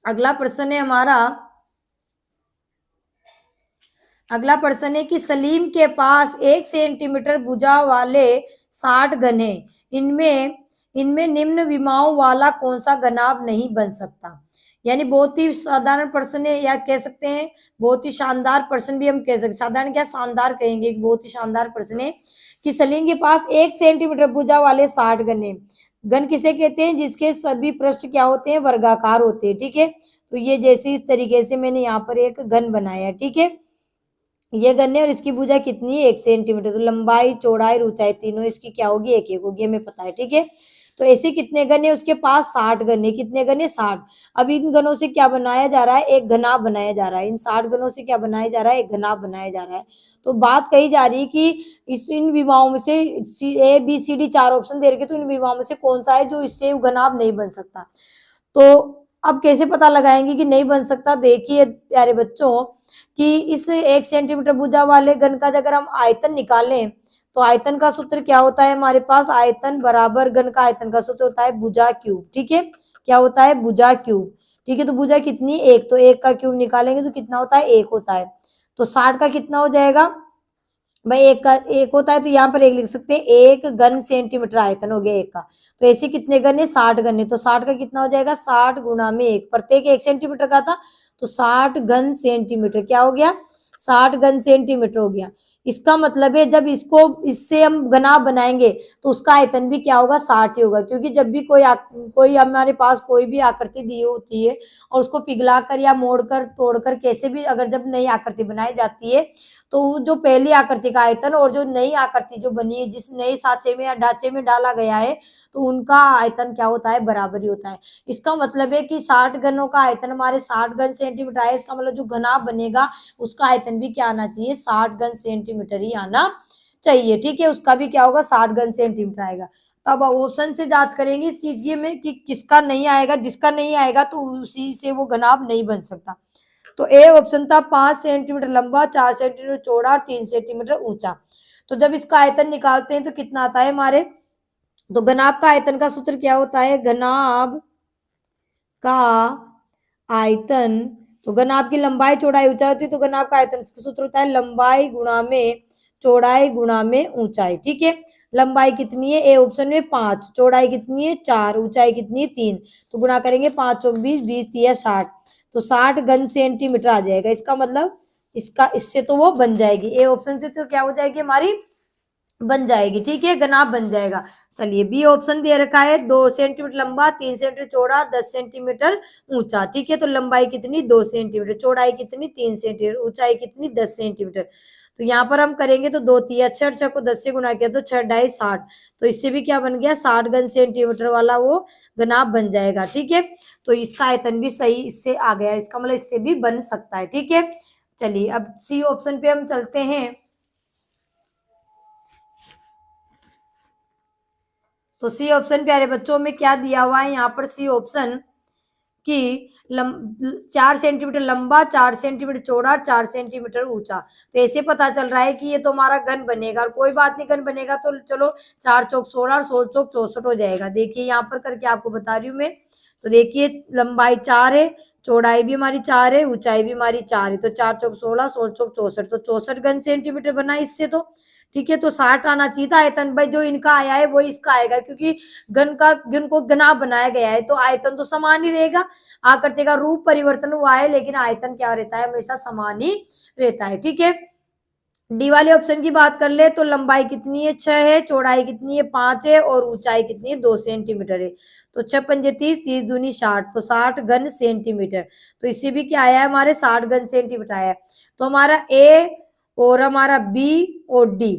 अगला प्रश्न है हमारा, अगला प्रश्न है कि सलीम के पास 1 सेंटीमीटर भुजा वाले 60 घन है। इनमें इनमें निम्न विमाओं वाला कौन सा घनाभ नहीं बन सकता। यानी बहुत ही साधारण प्रश्न है, या कह सकते हैं बहुत ही शानदार प्रश्न भी हम कह सकते हैं। साधारण क्या, शानदार कहेंगे। बहुत ही शानदार प्रश्न है कि सलीम के पास 1 सेंटीमीटर भुजा वाले 60 घन है। घन किसे कहते हैं, जिसके सभी पृष्ठ क्या होते हैं, वर्गाकार होते हैं। ठीक है, तो ये जैसे इस तरीके से मैंने यहाँ पर एक घन बनाया है। ठीक है, ये गन्ने और इसकी भुजा कितनी है, 1 सेंटीमीटर। तो लंबाई चौड़ाई रूचाई तीनों इसकी क्या होगी, एक एक होगी, हमें पता है। ठीक है, तो ऐसे कितने गन्ने उसके पास, 60 गन्ने। कितने गन्ने, 60। अब इन गनों से क्या बनाया जा रहा है, एक घनाभ बनाया जा रहा है। इन 60 गनों से क्या बनाया जा रहा है, एक घनाभ बनाया जा रहा है। तो बात कही जा रही है कि इन विवाहों में से A B C D 4 option दे रखे, तो इन विवाहों में से कौन सा है जो इससे घनाभ नहीं बन सकता। तो अब कैसे पता लगाएंगे कि नहीं बन सकता। देखिए प्यारे बच्चों कि इस 1 सेंटीमीटर भुजा वाले घन का अगर हम आयतन निकालें तो आयतन का सूत्र क्या होता है हमारे पास, आयतन बराबर घन का आयतन का सूत्र होता है भुजा क्यूब। ठीक है, क्या होता है, भुजा क्यूब। ठीक है, तो भुजा कितनी, 1, तो 1 का क्यूब निकालेंगे तो कितना होता है, 1 होता है। तो 60 का कितना हो जाएगा भाई, 1 का 1 होता है, तो यहाँ पर 1 लिख सकते हैं। 1 घन सेंटीमीटर आयतन हो गया 1 का। तो ऐसे कितने घन है, 60 घन है। तो 60 का कितना हो जाएगा, 60 गुणा में 1, प्रत्येक 1 सेंटीमीटर का था तो 60 घन सेंटीमीटर क्या हो गया, 60 घन सेंटीमीटर हो गया। इसका मतलब है जब इसको इससे हम घनाभ बनाएंगे तो उसका आयतन भी क्या होगा, 60 ही होगा। क्योंकि जब भी कोई हमारे पास कोई भी आकृति दी होती है और उसको पिघला कर या मोड़कर तोड़कर कैसे भी अगर जब नई आकृति बनाई जाती है तो जो पहली आकृति का आयतन और जो नई आकृति जो बनी है जिस नए सांचे में या ढांचे में डाला गया है तो उनका आयतन क्या होता है, बराबर ही होता है। इसका मतलब है कि 60 घनों का आयतन हमारे 60 घन सेंटीमीटर है। इसका मतलब जो घनाभ बनेगा उसका आयतन भी क्या आना चाहिए, 60 घन सेंटीमीटर ही आना चाहिए। ठीक है, उसका भी क्या होगा, 60 घन सेंटीमीटर आएगा। तब ऑप्शन से जांच करेंगे इस चीज में कि किसका नहीं आएगा, जिसका नहीं आएगा तो उसी से वो घनाभ नहीं बन सकता। तो ए ऑप्शन था 5 सेंटीमीटर लंबा, 4 सेंटीमीटर चौड़ा और 3 सेंटीमीटर ऊंचा। तो जब इसका आयतन निकालते हैं तो कितना आता है हमारे, तो घनाभ का आयतन का सूत्र क्या होता है, घनाभ का आयतन, तो घनाभ की लंबाई चौड़ाई ऊंचाई होती है तो घनाभ का आयतन का सूत्र होता है लंबाई गुणा में चौड़ाई गुणा में ऊंचाई। ठीक है, लंबाई कितनी है, ए ऑप्शन में 5, चौड़ाई कितनी है 4, ऊंचाई कितनी है 3, तो गुणा करेंगे 5 चौक 20, 20 3 60, तो 60 घन सेंटीमीटर आ जाएगा। इसका मतलब इसका इससे तो वो बन जाएगी, ए ऑप्शन से तो क्या हो जाएगी हमारी, बन जाएगी। ठीक है, घनाभ बन जाएगा। चलिए बी ऑप्शन दे रखा है 2 सेंटीमीटर लंबा, 3 सेंटीमीटर चौड़ा, 10 सेंटीमीटर ऊंचा। ठीक है, तो लंबाई कितनी 2 सेंटीमीटर, चौड़ाई कितनी 3 सेंटीमीटर, ऊंचाई कितनी 10 सेंटीमीटर। तो यहाँ पर हम करेंगे तो 2 तिया 6, 6 को 10 से गुणा किया तो 6 ढाई 60, तो इससे भी क्या बन गया 60 घन सेंटीमीटर वाला वो घनाभ बन जाएगा। ठीक है, तो इसका आयतन भी सही इससे आ गया, इसका मतलब इससे भी बन सकता है। ठीक है, चलिए अब सी ऑप्शन पे हम चलते हैं। तो सी ऑप्शन प्यारे बच्चों में क्या दिया हुआ है यहाँ पर, सी ऑप्शन कि 4 सेंटीमीटर लंबा, 4 सेंटीमीटर चौड़ा, 4 सेंटीमीटर ऊंचा। तो ऐसे पता चल रहा है कि ये तो हमारा घन बनेगा, और कोई बात नहीं, घन बनेगा तो चलो 4 चौक 16 और 16 चौक 64 हो जाएगा। देखिए यहाँ पर करके आपको बता रही हूँ मैं। तो देखिए लंबाई 4 है, चौड़ाई भी हमारी 4 है, ऊंचाई भी हमारी 4 है, तो 4 चौक 16, 16 चौक 64, तो 64 घन सेंटीमीटर बना इससे। तो ठीक है, तो 60 आना चाहिए था आयतन। भाई जो इनका आया है वो इसका आएगा, क्योंकि घन को घना बनाया गया है, तो आयतन तो समान ही रहेगा। आकृति का रूप परिवर्तन हुआ है, लेकिन आयतन क्या रहता है, हमेशा समान ही रहता है। ठीक है, डी वाले ऑप्शन की बात कर ले तो लंबाई कितनी है, 6 है, चौड़ाई कितनी है, 5 है, और ऊंचाई कितनी है, 2 सेंटीमीटर है। तो 6 पंजे 30, 30 दूनी 60, तो 60 घन सेंटीमीटर। तो इससे भी क्या आया है, हमारे 60 घन सेंटीमीटर आया है। तो हमारा ए और हमारा बी और डी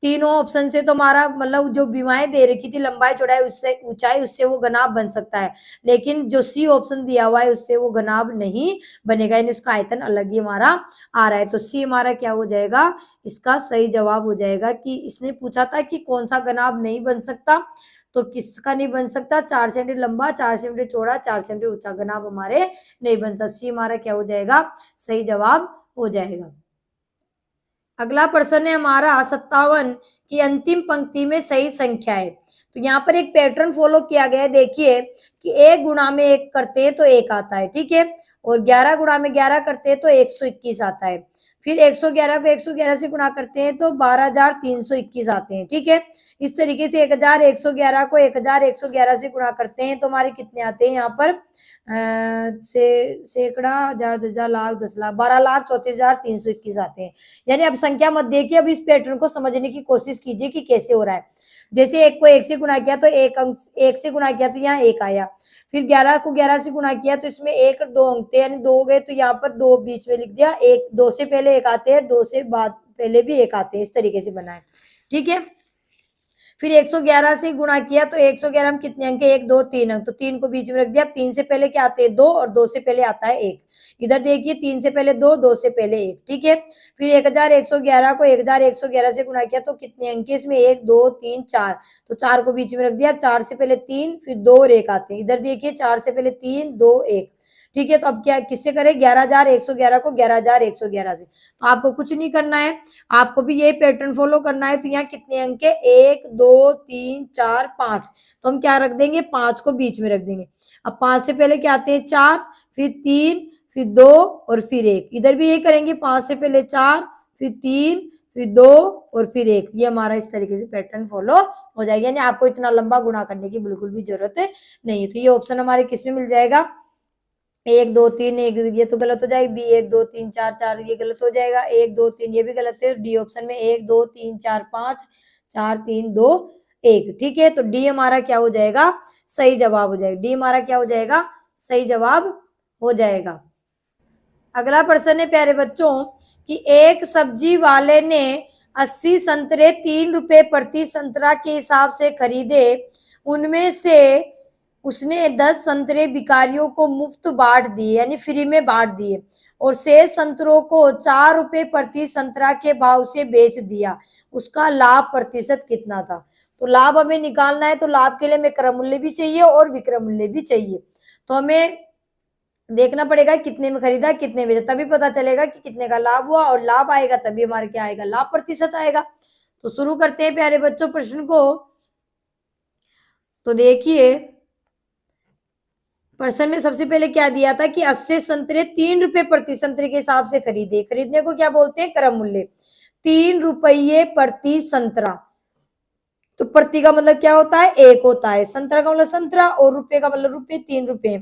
तीनों ऑप्शन से तो हमारा मतलब जो बीमाएं दे रखी थी लंबाई चौड़ाई उससे ऊंचाई, उससे वो घनाभ बन सकता है, लेकिन जो सी ऑप्शन दिया हुआ है उससे वो घनाभ नहीं बनेगा, यानी उसका आयतन अलग ही हमारा आ रहा है। तो सी हमारा क्या हो जाएगा, इसका सही जवाब हो जाएगा। कि इसने पूछा था कि कौन सा घनाभ नहीं बन सकता, तो किसका नहीं बन सकता, 4 सेंटीमीटर लंबा, 4 सेंटीमीटर चौड़ा, 4 सेंटीमीटर ऊंचा घनाभ हमारे नहीं बनता। सी हमारा क्या हो जाएगा, सही जवाब हो जाएगा। अगला प्रश्न है हमारा 57 की अंतिम पंक्ति में सही संख्या है। तो यहाँ पर एक पैटर्न फॉलो किया गया है। देखिए कि 1 गुणा में 1 करते हैं तो 1 आता है, ठीक है, और 11 गुणा में 11 करते हैं तो 121 आता है। फिर 111 को 111 से गुणा करते हैं तो 12,321 आते हैं, ठीक है। इस तरीके से 1111 को 1111 से गुणा करते हैं तो हमारे कितने आते हैं यहाँ पर, सैकड़ा, हजार, 10,000, लाख, 10 लाख, 12,34,321 आते हैं। यानी अब संख्या मत देखिए, अब इस पैटर्न को समझने की कोशिश कीजिए कि कैसे हो रहा है। जैसे 1 को 1 से गुणा किया तो 1 अंक, 1 से गुणा किया तो यहाँ 1 आया। फिर 11 को 11 से गुणा किया तो इसमें 1 2 अंक थे, यानी 2 हो गए, तो यहाँ पर 2 बीच में लिख दिया। 1 2 से पहले 1 आते हैं, 2 से बाद पहले भी 1 आते हैं, इस तरीके से बना है, ठीक है। फिर 111 से गुणा किया तो 111 में कितने अंक है, 1 2 3 अंक, तो 3 को बीच में रख दिया। 3 से पहले क्या आते हैं, 2, और 2 से पहले आता है 1। इधर देखिए 3 से पहले 2, 2 से पहले 1, ठीक है। फिर 1111 को 1111 से गुणा किया तो कितने अंक है इसमें, 1 2 3 4, तो 4 को बीच में रख दिया। 4 से पहले 3, फिर 2 और 1 आते हैं। इधर देखिए 4 से पहले 3 2 1, ठीक है। तो अब क्या किससे करें, 11,111 को 11,111 से। तो आपको कुछ नहीं करना है, आपको भी यही पैटर्न फॉलो करना है। तो यहाँ कितने अंक है, 1 2 3 4 5, तो हम क्या रख देंगे, 5 को बीच में रख देंगे। अब 5 से पहले क्या आते हैं, 4, फिर 3, फिर 2 और फिर 1। इधर भी यही करेंगे, 5 से पहले 4, फिर 3, फिर 2 और फिर 1। ये हमारा इस तरीके से पैटर्न फॉलो हो जाएगा, यानी आपको इतना लंबा गुणा करने की बिल्कुल भी जरूरत नहीं है। तो ये ऑप्शन हमारे किस में मिल जाएगा, 1 2 3 1, ये तो गलत हो जाएगी। बी 1 2 3 4 4, ये गलत हो जाएगा। 1 2 3 ये भी गलत है। डी ऑप्शन में 1 2 3 4 5 4 3 2 1, ठीक है। तो डी हमारा क्या हो जाएगा, सही जवाब हो जाएगा। डी हमारा क्या हो जाएगा, सही जवाब हो जाएगा। अगला प्रश्न है प्यारे बच्चों कि एक सब्जी वाले ने 80 संतरे 3 रुपए प्रति संतरा के हिसाब से खरीदे। उनमें से उसने 10 संतरे भिखारियों को मुफ्त बांट दिए, यानी फ्री में बांट दिए, और शेष संतरों को 4 रुपए प्रति संतरा के भाव से बेच दिया। उसका लाभ प्रतिशत कितना था। तो लाभ हमें निकालना है, तो लाभ के लिए हमें क्रय मूल्य भी चाहिए और विक्रय मूल्य भी चाहिए। तो हमें देखना पड़ेगा कितने में खरीदा कितने में बेचा, तभी पता चलेगा कि कितने का लाभ हुआ, और लाभ आएगा तभी हमारे क्या आएगा, लाभ प्रतिशत आएगा। तो शुरू करते हैं प्यारे बच्चों प्रश्न को। तो देखिए प्रश्न में सबसे पहले क्या दिया था कि 80 संतरे 3 रुपए प्रति संतरे के हिसाब से खरीदे। खरीदने को क्या बोलते हैं, क्रय मूल्य। 3 रुपये प्रति संतरा, तो प्रति का मतलब क्या होता है, 1 होता है। संतरा का मतलब संतरा, और रुपए का मतलब रुपए, 3 रुपए,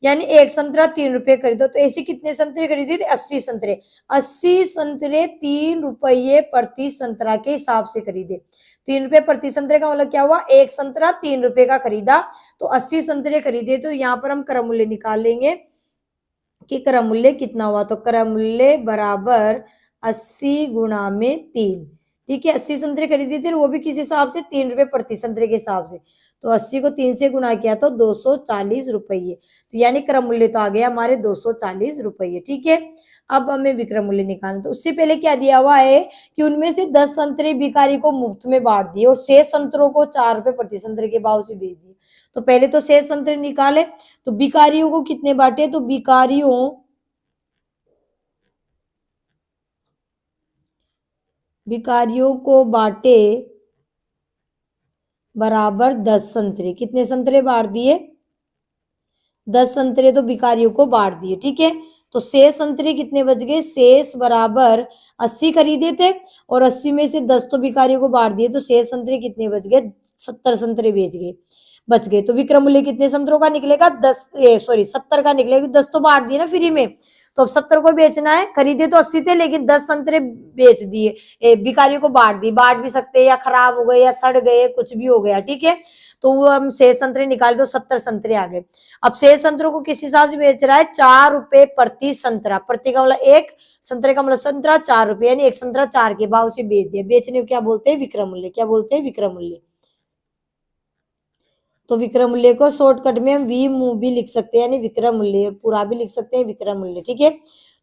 यानी 1 संतरा 3 रुपए खरीदो। तो ऐसे कितने संतरे खरीदे थे, 80 संतरे। 80 संतरे 3 रुपये प्रति संतरा के हिसाब से खरीदे। 3 रुपए प्रति संतरे का मतलब क्या हुआ, 1 संतरा 3 रुपए का खरीदा, तो 80 संतरे खरीदे। तो यहाँ पर हम क्रय मूल्य निकाल लेंगे कि क्रय मूल्य कितना हुआ। तो क्रय मूल्य बराबर 80 गुणा में 3, ठीक है। 80 संतरे खरीदे थे, वो भी किस हिसाब से, 3 रुपए प्रति संतरे के हिसाब से। तो 80 को 3 से गुणा किया तो 240 रुपये, तो यानी क्रय मूल्य तो आ गया हमारे 240 रुपये, ठीक है। अब हमें विक्रय मूल्य निकालना। तो उससे पहले क्या दिया हुआ है कि उनमें से 10 संतरे भिखारी को मुफ्त में बांट दिए और शेष संतरों को 4 रुपए प्रति संतरे के भाव से बेच दिए। तो पहले तो शेष संतरे निकाले, तो भिखारियों को कितने बांटे, तो भिखारियों को बांटे बराबर 10 संतरे। कितने संतरे बांट दिए, 10 संतरे तो भिखारियों को बांट दिए, ठीक है। तो शेष संतरे कितने बच गए, शेष बराबर 80 खरीदे थे और 80 में से 10 तो भिखारियों को बांट दिए, तो शेष संतरे कितने बच गए, 70 संतरे बच गए। तो विक्रय मूल्य कितने संतरों का निकलेगा, 70 का निकलेगा, 10 तो बांट दिए ना फ्री में, तो अब 70 को बेचना है। खरीदे तो 80 थे लेकिन 10 संतरे बेच दिए, भिखारियों को बांट दिए। बांट भी सकते हैं या खराब हो गए या सड़ गए, कुछ भी हो गया, ठीक है। तो वो हम शेष संतरे निकाले तो 70 संतरे आ गए। अब शेष संतरों को किस हिसाब से बेच रहा है, 4 रुपए प्रति संतरा। प्रति का मतलब एक, संतरे का मतलब संतरा 4 रुपए, यानी एक संतरा 4 के भाव से बेच दिया। बेचने को क्या बोलते हैं, विक्रय मूल्य। क्या बोलते हैं, विक्रय मूल्य। तो विक्रय मूल्य को शॉर्टकट में हम वी मू भी लिख सकते हैं, यानी विक्रय मूल्य, पूरा भी लिख सकते हैं विक्रय मूल्य, ठीक है।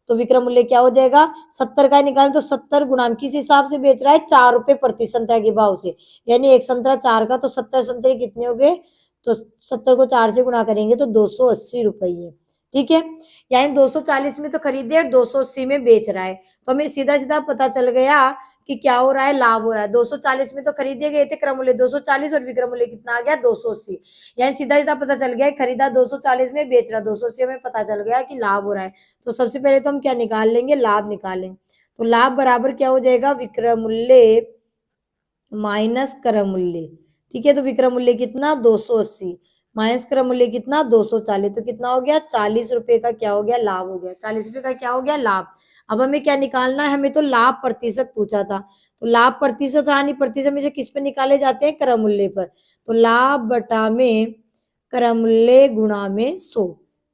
तो विक्रय मूल्य क्या हो जाएगा, 70 का निकालें तो 70 गुणा किस हिसाब से बेच रहा है, 4 रुपए प्रति संतरा के भाव से, यानी एक संतरा 4 का, तो 70 संतरे कितने हो गए, तो 70 को 4 से गुणा करेंगे तो 280 रुपये, ठीक है। यानी 240 में तो खरीदे और 280 में बेच रहा है। तो हमें सीधा सीधा पता चल गया कि क्या हो रहा है, लाभ हो रहा है। 240 में तो खरीदे गए थे, क्रय मूल्य 240 और विक्रय मूल्य कितना आ गया, 280। यानी सीधा सीधा पता चल गया, खरीदा 240 में, बेच रहा 280 में, पता चल गया कि लाभ हो रहा है। तो सबसे पहले तो हम क्या निकाल लेंगे, लाभ निकालेंगे। तो लाभ बराबर क्या हो जाएगा, विक्रय मूल्य माइनस क्रय मूल्य, ठीक है। तो विक्रय मूल्य कितना, 280 माइनस क्रय मूल्य कितना, 240, तो कितना हो गया, 40 रुपए का क्या हो गया, लाभ हो गया। 40 रुपए का क्या हो गया, लाभ। अब हमें क्या निकालना है, हमें तो लाभ प्रतिशत पूछा था, तो लाभ प्रतिशत हानि प्रतिशत में से किस पे निकाले जाते हैं, क्रय मूल्य पर। तो लाभ बटा में क्रय मूल्य गुणा में 100,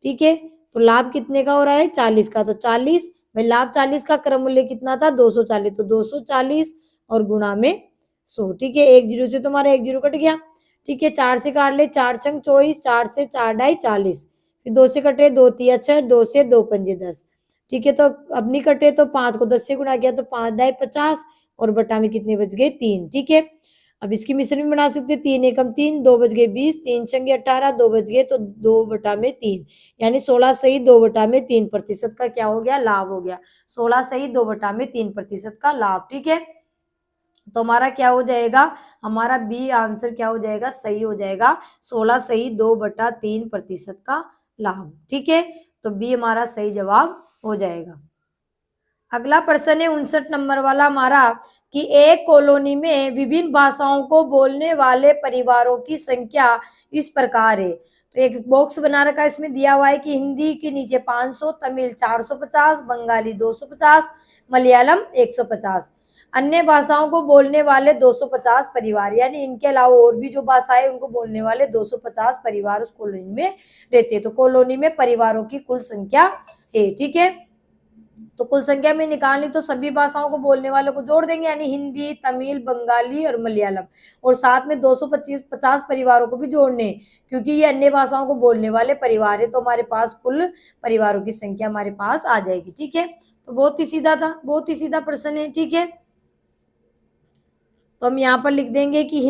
ठीक है। तो लाभ कितने का हो रहा है, 40 का, तो 40 भाई, लाभ 40 का, क्रय मूल्य कितना था, 240, तो 240 और गुणा में 100, ठीक है। 1 जीरो से तुम्हारा 1 जीरो कट गया, ठीक है। 4 से काट ले, 4 छंग 24, 4 से 4 ढाई 40, फिर 2 से कटे 2 तिया 6, 2 से 2 पंजे 10, ठीक है। तो अब नहीं कटे तो 5 को 10 से गुणा किया तो 5 ढाई 50 और बटा में कितने बच गए, 3, ठीक है। अब इसकी मिश्रण भी बना सकते, 3 एकम 3, 2 बच गए 20, 3 छंगे 18, 2 बच गए तो 2 बटा में 3, यानी 16 सही 2 बटा में 3 प्रतिशत का क्या हो गया, लाभ हो गया। 16 सही 2 बटा में 3 प्रतिशत का लाभ, ठीक है। तो हमारा क्या हो जाएगा, हमारा बी आंसर क्या हो जाएगा, सही हो जाएगा। 16 सही 2 बटा 3 प्रतिशत का लाभ, ठीक है। तो बी हमारा सही जवाब हो जाएगा। अगला प्रश्न है 59 नंबर वाला हमारा, कि एक कॉलोनी में विभिन्न भाषाओं को बोलने वाले परिवारों की संख्या इस प्रकार है। तो एक बॉक्स बना रखा है, इसमें दिया हुआ है कि हिंदी के नीचे 500, तमिल 450, बंगाली 250, मलयालम 150, अन्य भाषाओं को बोलने वाले 250 परिवार, यानी इनके अलावा और भी जो भाषाएं उनको बोलने वाले 250 परिवार उस कॉलोनी में रहते हैं। तो कॉलोनी में परिवारों की कुल संख्या है, ठीक है। तो कुल संख्या में निकालनी तो सभी भाषाओं को बोलने वालों को जोड़ देंगे, यानी हिंदी, तमिल, बंगाली और मलयालम, और साथ में 250 परिवारों को भी जोड़ने, क्योंकि ये अन्य भाषाओं को बोलने वाले परिवार है। तो हमारे पास कुल परिवारों की संख्या हमारे पास आ जाएगी, ठीक है। तो बहुत ही सीधा था, बहुत ही सीधा प्रश्न है, ठीक है। तो हम यहाँ पर लिख देंगे कि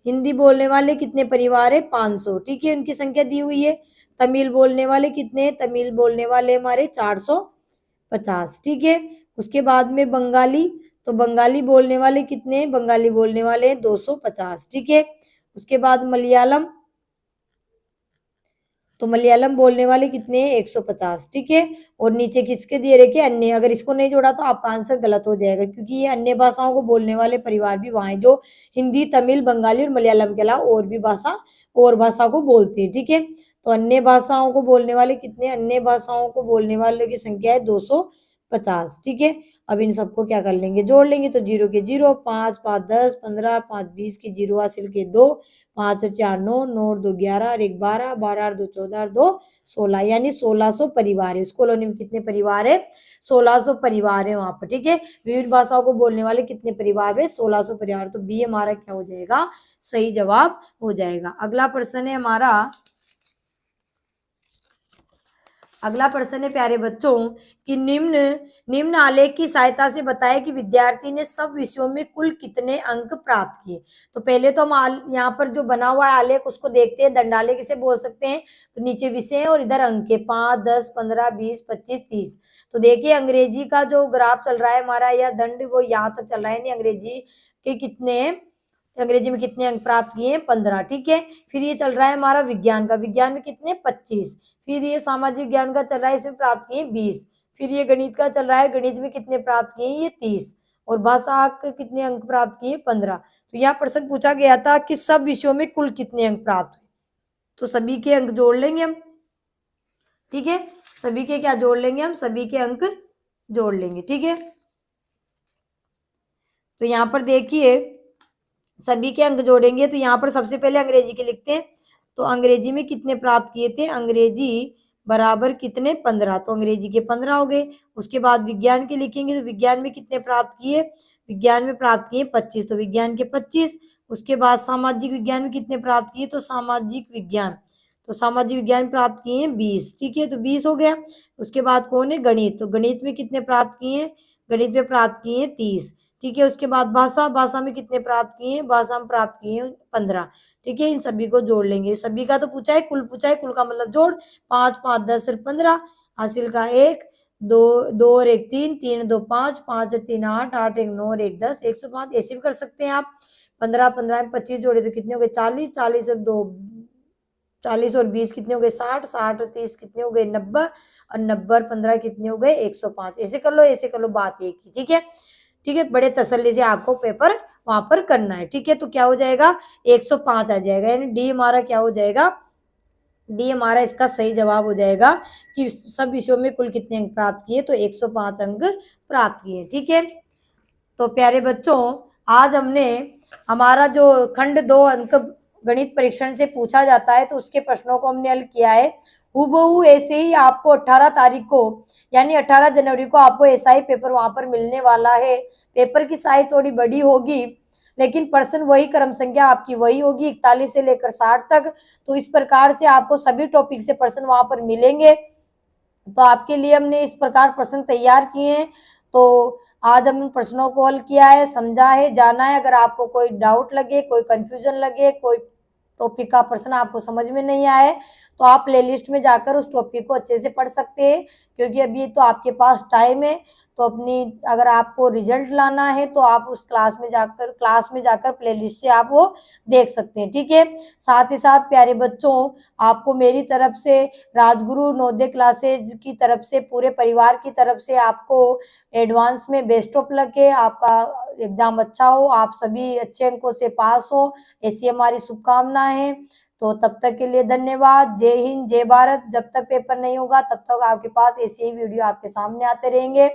हिंदी बोलने वाले कितने परिवार है, 500, ठीक है, उनकी संख्या दी हुई है। तमिल बोलने वाले कितने, तमिल बोलने वाले हमारे 450, ठीक है। उसके बाद में बंगाली, तो बंगाली बोलने वाले कितने, बंगाली बोलने वाले 250, ठीक है। उसके बाद मलयालम, तो मलयालम बोलने वाले कितने, 150, ठीक है। और नीचे किसके दिए रखे, अन्य, अगर इसको नहीं जोड़ा तो आपका आंसर गलत हो जाएगा, क्योंकि ये अन्य भाषाओं को बोलने वाले परिवार भी वहां है, जो हिंदी, तमिल, बंगाली और मलयालम के अलावा और भाषा को बोलते हैं, ठीक है। तो अन्य भाषाओं को बोलने वाले कितने, अन्य भाषाओं को बोलने वाले की संख्या है 250, ठीक है। अब इन सबको क्या कर लेंगे, जोड़ लेंगे, तो 0 के 0, 5 5 10, 15 5 20 के 0 हासिल के 2, 5 और 4 9, 9 और 2 11 और 1 12, 12 और 2 14 और 2 16, यानी 1600 परिवार है। उस कॉलोनी में कितने परिवार है, 1600 परिवार है वहां पर, ठीक है। विभिन्न भाषाओं को बोलने वाले कितने परिवार है, 1600 परिवार। तो बी हमारा क्या हो जाएगा, सही जवाब हो जाएगा। अगला प्रश्न है हमारा अगला प्रश्न है प्यारे बच्चों कि निम्न निम्न आलेख की सहायता से बताए कि विद्यार्थी ने सब विषयों में कुल कितने अंक प्राप्त किए। तो पहले तो हम यहाँ पर जो बना हुआ है आलेख उसको देखते हैं। दंडालेख किसे बोल सकते हैं? तो नीचे विषय है और इधर अंक है 5, 10, 15, 20, 25, 30। तो देखिए अंग्रेजी का जो ग्राफ चल रहा है हमारा या दंड वो यहाँ तक चल रहा है। नहीं, अंग्रेजी के कितने अंग्रेजी में कितने अंक प्राप्त किए? 15। ठीक है, फिर ये चल रहा है हमारा विज्ञान का, विज्ञान में कितने? 25। फिर ये सामाजिक ज्ञान का चल रहा है, इसमें प्राप्त किए 20। फिर ये गणित का चल रहा है, गणित में कितने प्राप्त किए? ये 30। और भाषा के कितने अंक प्राप्त किए? 15। तो यह प्रश्न पूछा गया था कि सब विषयों में कुल कितने अंक प्राप्त हुए। तो सभी के अंक जोड़ लेंगे हम। ठीक है, सभी के क्या जोड़ लेंगे हम? सभी के अंक जोड़ लेंगे। ठीक है, तो यहाँ पर देखिए सभी के अंक जोड़ेंगे तो यहाँ पर सबसे पहले अंग्रेजी के लिखते हैं। तो अंग्रेजी में कितने प्राप्त किए थे? अंग्रेजी बराबर कितने? 15। तो अंग्रेजी के 15 हो गए। उसके बाद विज्ञान के लिखेंगे तो विज्ञान में कितने प्राप्त किए? विज्ञान में प्राप्त किए 25। तो विज्ञान के 25। उसके बाद सामाजिक विज्ञान में कितने प्राप्त किए? तो सामाजिक विज्ञान में प्राप्त किए 20। ठीक है, तो 20 हो गया। उसके बाद कौन है? गणित। तो गणित में कितने प्राप्त किए? गणित में प्राप्त किए 30। ठीक है, उसके बाद भाषा में कितने प्राप्त किए? भाषा में प्राप्त किए 15। ठीक है, इन सभी को जोड़ लेंगे। सभी का तो पूछा है, कुल पूछा है, कुल का मतलब जोड़। 5, 5, 10 और 15। हासिल का 1, 2, 2 और 1 3, 3, 2 5, 5 और 3 8, 8 1 9 और 1 10, 105। ऐसे भी कर सकते हैं आप। 15, 15 में 25 जोड़े तो कितने हो गए? 40, 40 और 2 40 और 20 कितने हो गए? 60, 60 और 30 कितने हो गए? 90 और 90 और 15 कितने हो गए? 105। ऐसे कर लो, ऐसे कर लो, बात एक ही। ठीक है, ठीक है, बड़े तसल्ली से आपको पेपर वहां पर करना है। ठीक है, तो क्या हो जाएगा? 105 आ जाएगा, यानी डी हमारा क्या हो जाएगा? डी हमारा इसका सही जवाब हो जाएगा कि सब विषयों में कुल कितने अंक प्राप्त किए? तो 105 अंक प्राप्त किए। ठीक है, तो प्यारे बच्चों आज हमने हमारा जो खंड 2 अंक गणित परीक्षण से पूछा जाता है तो उसके प्रश्नों को हमने हल किया है। हूबहू ऐसे ही आपको 18 तारीख को यानी 18 जनवरी को आपको ऐसा ही पेपर वहां पर मिलने वाला है। पेपर की साइज थोड़ी बड़ी होगी लेकिन प्रश्न वही, क्रम संख्या आपकी वही होगी 41 से लेकर 60 तक। तो इस प्रकार से आपको सभी टॉपिक से प्रश्न वहां पर मिलेंगे। तो आपके लिए हमने इस प्रकार प्रश्न तैयार किए हैं। तो आज हम प्रश्नों को हल किया है, समझा है, जाना है। अगर आपको कोई डाउट लगे, कोई कंफ्यूजन लगे, कोई टॉपिक का प्रश्न आपको समझ में नहीं आए तो आप प्लेलिस्ट में जाकर उस टॉपिक को अच्छे से पढ़ सकते हैं, क्योंकि अभी तो आपके पास टाइम है। तो अपनी अगर आपको रिजल्ट लाना है तो आप उस क्लास में जाकर प्लेलिस्ट से आप वो देख सकते हैं। ठीक है, साथ ही साथ प्यारे बच्चों आपको मेरी तरफ से, राजगुरु नवोदय क्लासेज की तरफ से, पूरे परिवार की तरफ से आपको एडवांस में बेस्ट ऑफ लक है। आपका एग्जाम अच्छा हो, आप सभी अच्छे अंकों से पास हो, ऐसी हमारी शुभकामनाएं हैं। तो तब तक के लिए धन्यवाद। जय हिंद, जय भारत। जब तक पेपर नहीं होगा तब तक आपके पास ऐसे ही वीडियो आपके सामने आते रहेंगे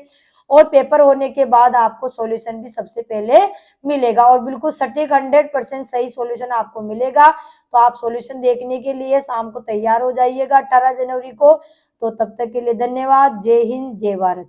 और पेपर होने के बाद आपको सॉल्यूशन भी सबसे पहले मिलेगा और बिल्कुल सटीक 100% सही सॉल्यूशन आपको मिलेगा। तो आप सॉल्यूशन देखने के लिए शाम को तैयार हो जाइएगा 18 जनवरी को। तो तब तक के लिए धन्यवाद। जय हिंद, जय भारत।